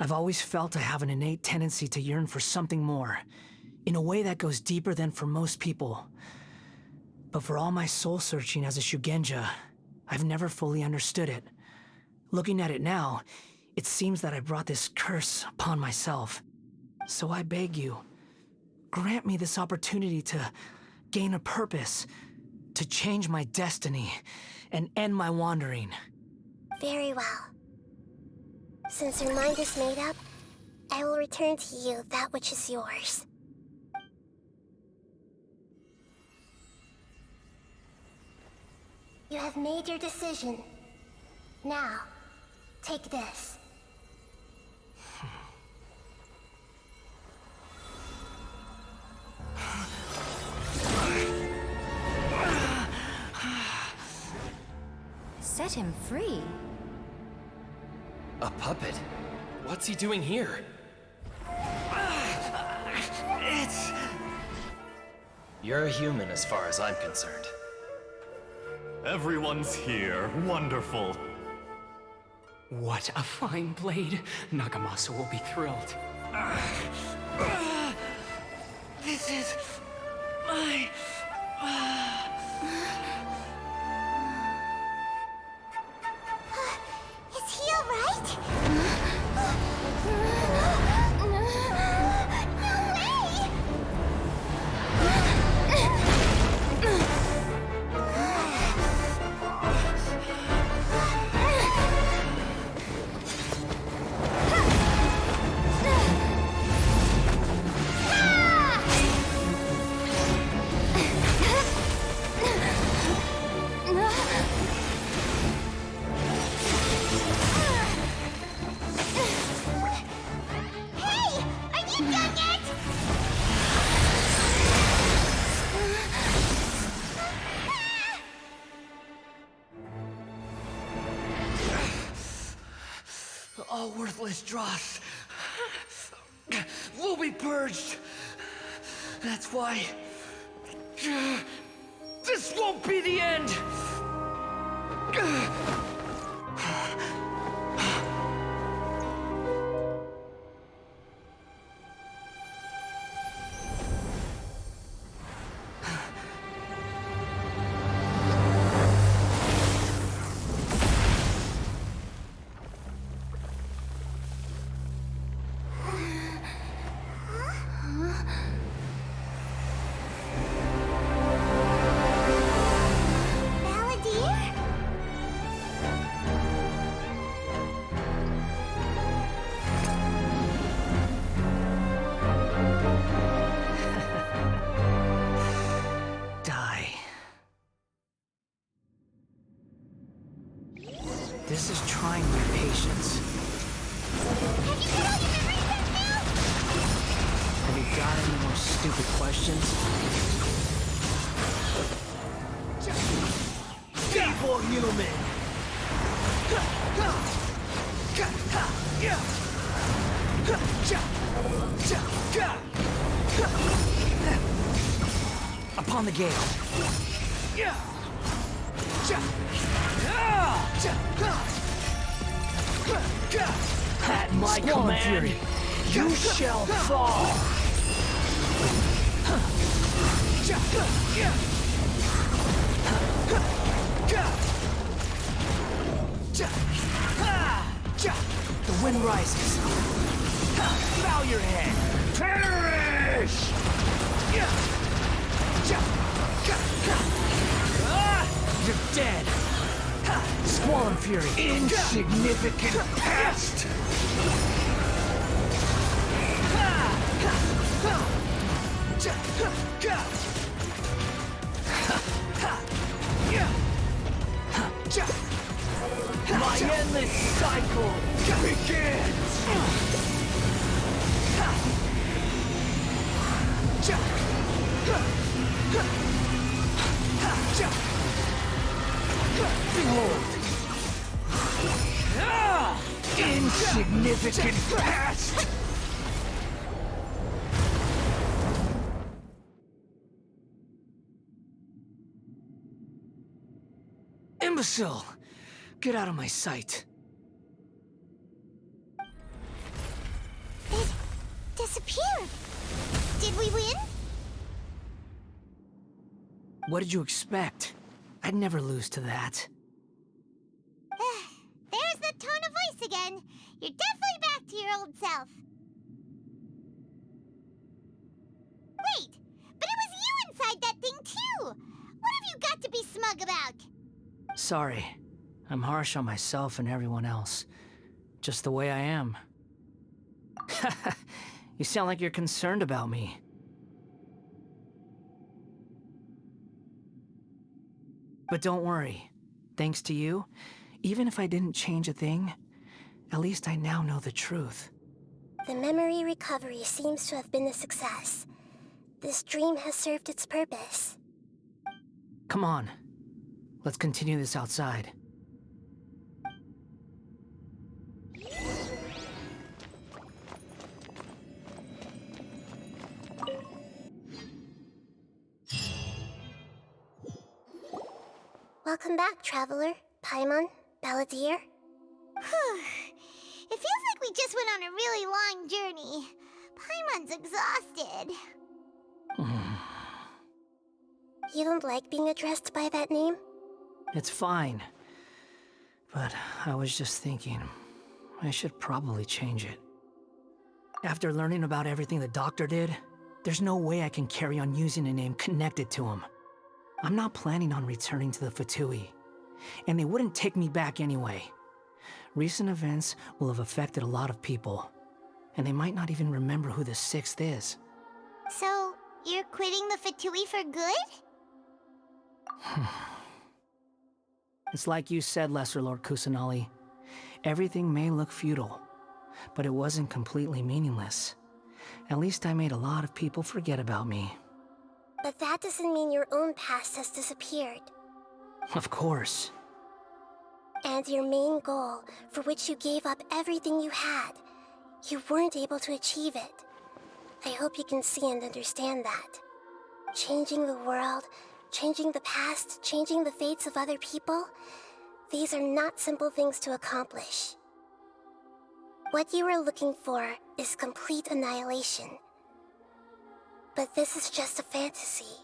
I've always felt I have an innate tendency to yearn for something more, in a way that goes deeper than for most people. But for all my soul-searching as a Shugenja, I've never fully understood it. Looking at it now, it seems that I brought this curse upon myself. So I beg you, grant me this opportunity to gain a purpose, to change my destiny, and end my wandering. Very well. Since your mind is made up, I will return to you that which is yours. You have made your decision. Now, take this. Set him free. A puppet? What's he doing here? You're a human as far as I'm concerned. Everyone's here. Wonderful. What a fine blade. Nagamasa will be thrilled. This is Is he alright? All worthless dross will be purged. That's why this won't be the end. This is trying my patience. Have you got any more stupid questions? Evil human! Upon the gale. At my command, you shall fall. The wind rises. Bow your head. Perish! You're dead. Squall Fury. Insignificant pest! My endless cycle begins! Behold! Insignificant pest! Imbecile! Get out of my sight. It disappeared. Did we win? What did you expect? I'd never lose to that. There's the tone of voice again. You're definitely back to your old self. Wait, but it was you inside that thing too! What have you got to be smug about? Sorry. I'm harsh on myself and everyone else. Just the way I am. You sound like you're concerned about me. But don't worry. Thanks to you, even if I didn't change a thing, at least I now know the truth. The memory recovery seems to have been a success. This dream has served its purpose. Come on. Let's continue this outside. Welcome back, Traveler, Paimon, Balladeer. It feels like we just went on a really long journey. Paimon's exhausted. You don't like being addressed by that name? It's fine. But I was just thinking, I should probably change it. After learning about everything the doctor did, there's no way I can carry on using a name connected to him. I'm not planning on returning to the Fatui, and they wouldn't take me back anyway. Recent events will have affected a lot of people, and they might not even remember who the 6th is. So, you're quitting the Fatui for good? It's like you said, Lesser Lord Kusanali. Everything may look futile, but it wasn't completely meaningless. At least I made a lot of people forget about me. But that doesn't mean your own past has disappeared. Of course. And your main goal, for which you gave up everything you had, you weren't able to achieve it. I hope you can see and understand that. Changing the world, changing the past, changing the fates of other people, these are not simple things to accomplish. What you are looking for is complete annihilation. But this is just a fantasy.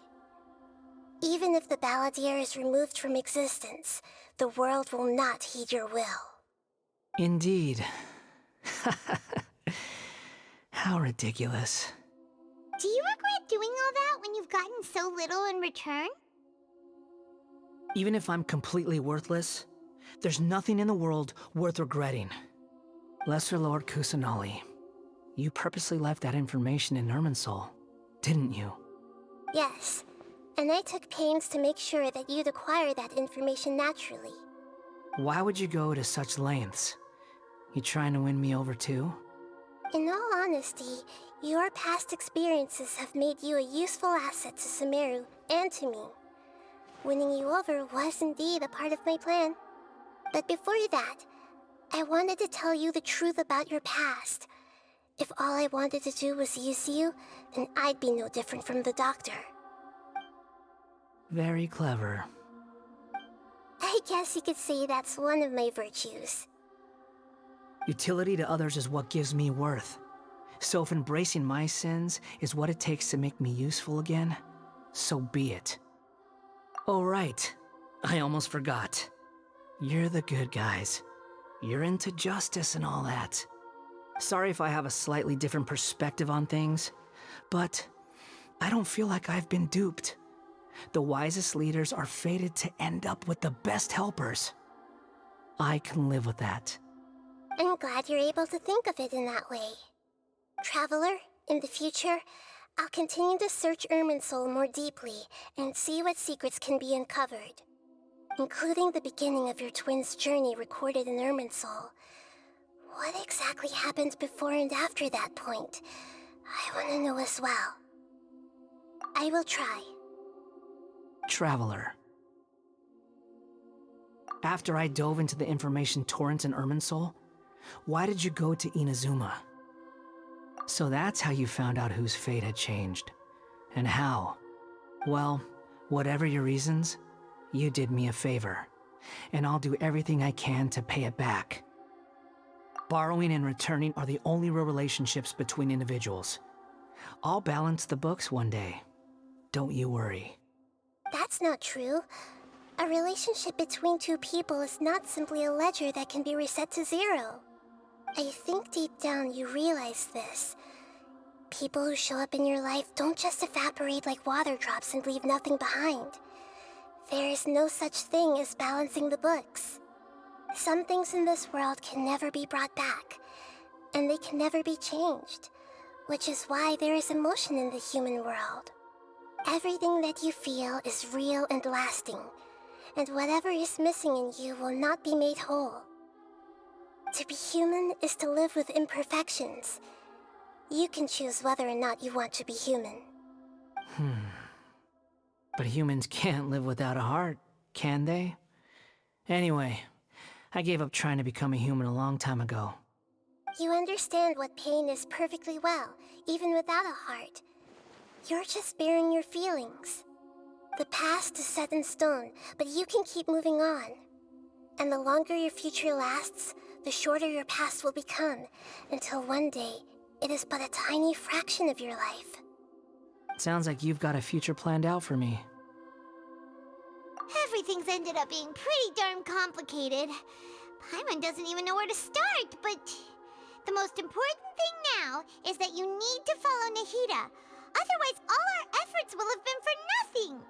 Even if the Balladeer is removed from existence, the world will not heed your will. Indeed. How ridiculous. Do you regret doing all that when you've gotten so little in return? Even if I'm completely worthless, there's nothing in the world worth regretting. Lesser Lord Kusanali, you purposely left that information in Irminsul, didn't you? Yes, and I took pains to make sure that you'd acquire that information naturally. Why would you go to such lengths? You trying to win me over too? In all honesty, your past experiences have made you a useful asset to Sumeru and to me. Winning you over was indeed a part of my plan. But before that, I wanted to tell you the truth about your past. If all I wanted to do was use you, then I'd be no different from the doctor. Very clever. I guess you could say that's one of my virtues. Utility to others is what gives me worth. So if embracing my sins is what it takes to make me useful again, so be it. Oh right, I almost forgot. You're the good guys. You're into justice and all that. Sorry if I have a slightly different perspective on things, but I don't feel like I've been duped. The wisest leaders are fated to end up with the best helpers. I can live with that. I'm glad you're able to think of it in that way. Traveler, in the future, I'll continue to search Irminsul more deeply and see what secrets can be uncovered, including the beginning of your twins' journey recorded in Irminsul. What exactly happened before and after that point? I want to know as well. I will try. Traveler. After I dove into the information torrent in Irminsul, why did you go to Inazuma? So that's how you found out whose fate had changed. And how? Well, whatever your reasons, you did me a favor. And I'll do everything I can to pay it back. Borrowing and returning are the only real relationships between individuals. I'll balance the books one day. Don't you worry. That's not true. A relationship between two people is not simply a ledger that can be reset to zero. I think deep down you realize this. People who show up in your life don't just evaporate like water drops and leave nothing behind. There is no such thing as balancing the books. Some things in this world can never be brought back, and they can never be changed, which is why there is emotion in the human world. Everything that you feel is real and lasting, and whatever is missing in you will not be made whole. To be human is to live with imperfections. You can choose whether or not you want to be human. But humans can't live without a heart, can they? Anyway, I gave up trying to become a human a long time ago. You understand what pain is perfectly well, even without a heart. You're just bearing your feelings. The past is set in stone, but you can keep moving on. And the longer your future lasts, the shorter your past will become, until one day, it is but a tiny fraction of your life. Sounds like you've got a future planned out for me. Everything's ended up being pretty darn complicated. Paimon doesn't even know where to start, but the most important thing now is that you need to follow Nahida. Otherwise, all our efforts will have been for nothing.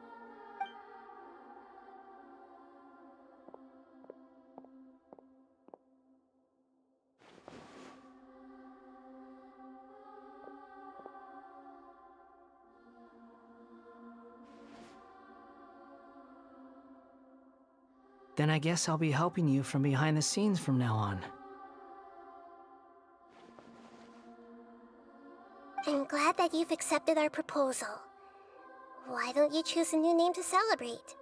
Then I guess I'll be helping you from behind the scenes from now on. I'm glad that you've accepted our proposal. Why don't you choose a new name to celebrate?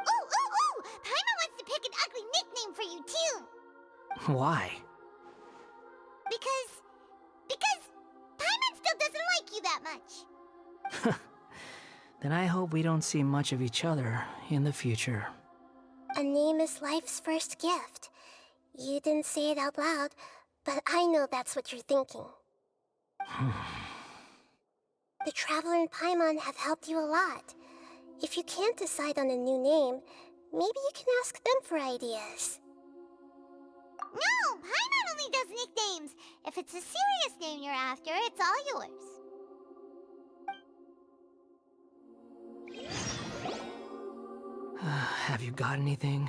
Ooh! Paimon wants to pick an ugly nickname for you, too! Why? Because Paimon still doesn't like you that much. Then I hope we don't see much of each other in the future. A name is life's first gift. You didn't say it out loud, but I know that's what you're thinking. The Traveler and Paimon have helped you a lot. If you can't decide on a new name, maybe you can ask them for ideas. No! Paimon only does nicknames! If it's a serious name you're after, it's all yours. Have you got anything?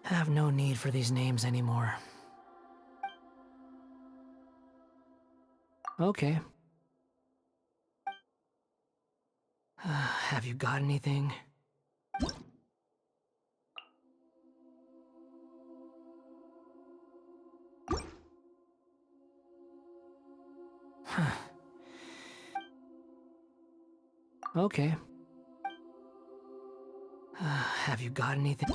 I have no need for these names anymore. Okay. Have you got anything? Okay. Have you got anything?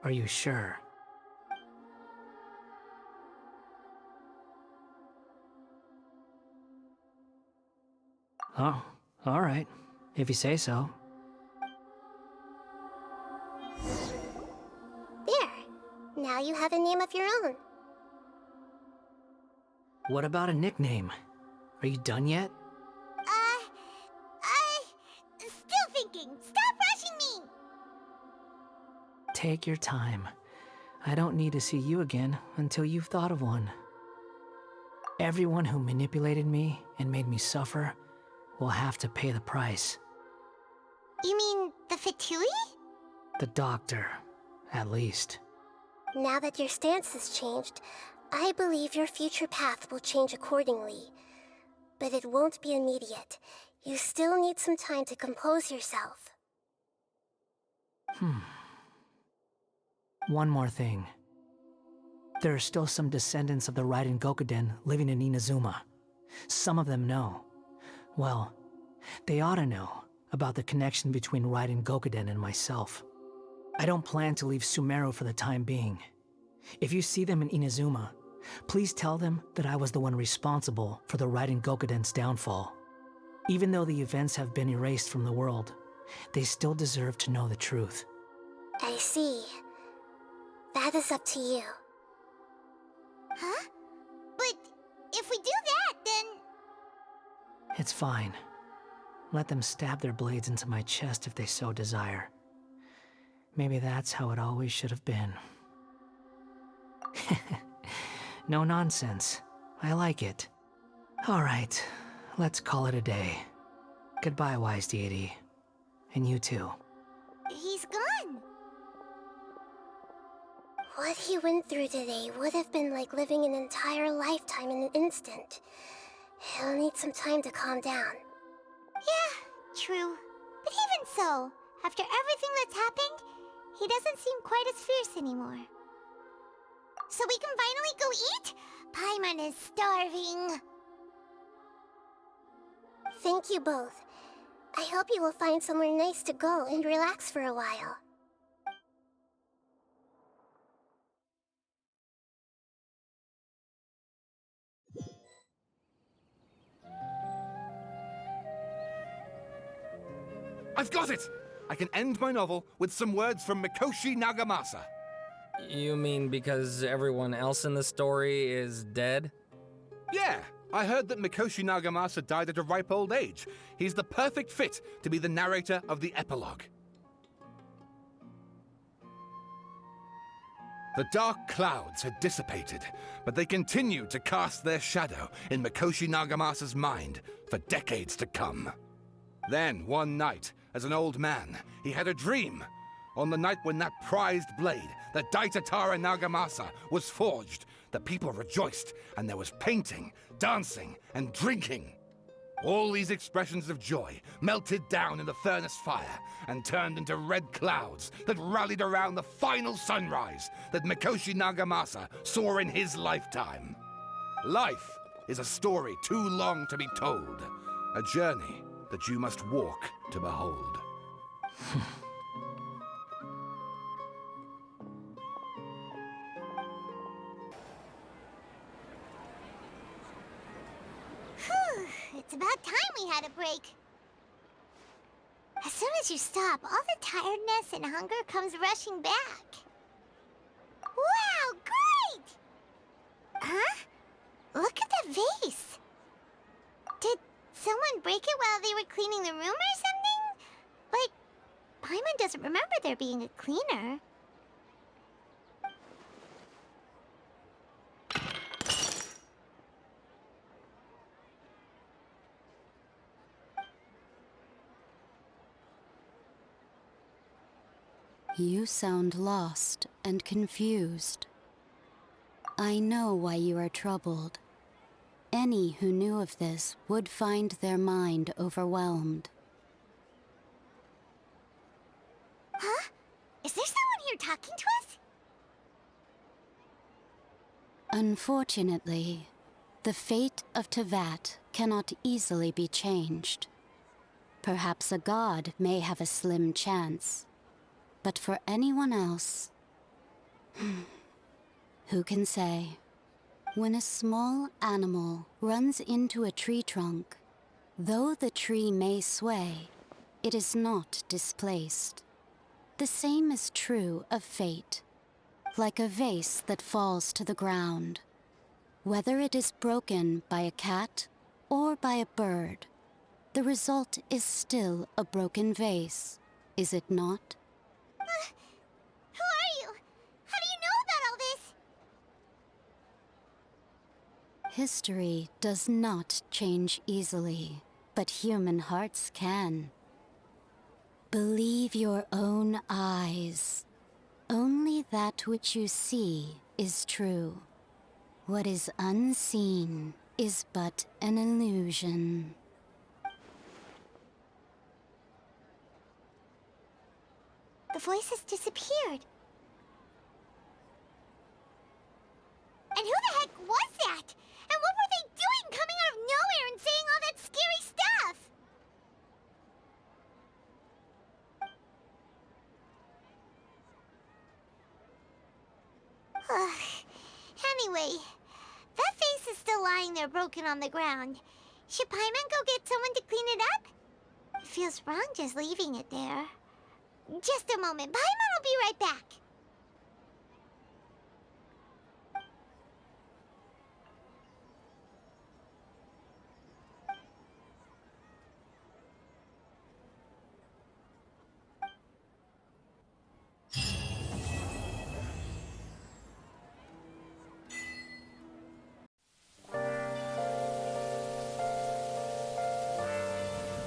Are you sure? Oh, all right. If you say so. There. Now you have a name of your own. What about a nickname? Are you done yet? Still thinking. Stop rushing me! Take your time. I don't need to see you again until you've thought of one. Everyone who manipulated me and made me suffer will have to pay the price. You mean the Fatui? The doctor, at least. Now that your stance has changed, I believe your future path will change accordingly. But it won't be immediate. You still need some time to compose yourself. One more thing. There are still some descendants of the Raiden Gokuden living in Inazuma. Some of them know. Well, they ought to know about the connection between Raiden Gokuden and myself. I don't plan to leave Sumeru for the time being. If you see them in Inazuma, please tell them that I was the one responsible for the Raiden Gokuden's downfall. Even though the events have been erased from the world, they still deserve to know the truth. I see. That is up to you. Huh? But if we do that, then It's fine. Let them stab their blades into my chest if they so desire. Maybe that's how it always should have been. No nonsense. I like it. Alright, let's call it a day. Goodbye, wise deity. And you too. He's gone. What he went through today would have been like living an entire lifetime in an instant. He'll need some time to calm down. Yeah, true. But even so, after everything that's happened, he doesn't seem quite as fierce anymore. So we can finally go eat? Paimon is starving. Thank you both. I hope you will find somewhere nice to go and relax for a while. I've got it! I can end my novel with some words from Mikoshi Nagamasa. You mean because everyone else in the story is dead? Yeah, I heard that Mikoshi Nagamasa died at a ripe old age. He's the perfect fit to be the narrator of the epilogue. The dark clouds had dissipated, but they continued to cast their shadow in Mikoshi Nagamasa's mind for decades to come. Then, one night, as an old man, he had a dream. On the night when that prized blade, the Daitatara Nagamasa, was forged, the people rejoiced, and there was painting, dancing, and drinking. All these expressions of joy melted down in the furnace fire and turned into red clouds that rallied around the final sunrise that Mikoshi Nagamasa saw in his lifetime. Life is a story too long to be told, a journey that you must walk to behold. Whew, it's about time we had a break. As soon as you stop, all the tiredness and hunger comes rushing back. Wow, great! Huh? Look at that vase. Did someone break it while they were cleaning the room or something? Like, Paimon doesn't remember there being a cleaner. You sound lost and confused. I know why you are troubled. Any who knew of this would find their mind overwhelmed. Huh? Is there someone here talking to us? Unfortunately, the fate of Tevat cannot easily be changed. Perhaps a god may have a slim chance. But for anyone else, who can say? When a small animal runs into a tree trunk, though the tree may sway, it is not displaced. The same is true of fate, like a vase that falls to the ground. Whether it is broken by a cat or by a bird, the result is still a broken vase, is it not? Who are you? How do you know about all this? History does not change easily, but human hearts can. Believe your own eyes. Only that which you see is true. What is unseen is but an illusion. The voice has disappeared. And who the heck was that? And what were they doing coming out of nowhere and saying all that scary stuff? Anyway, that vase is still lying there broken on the ground. Should Paimon go get someone to clean it up? It feels wrong just leaving it there. Just a moment. Paimon will be right back.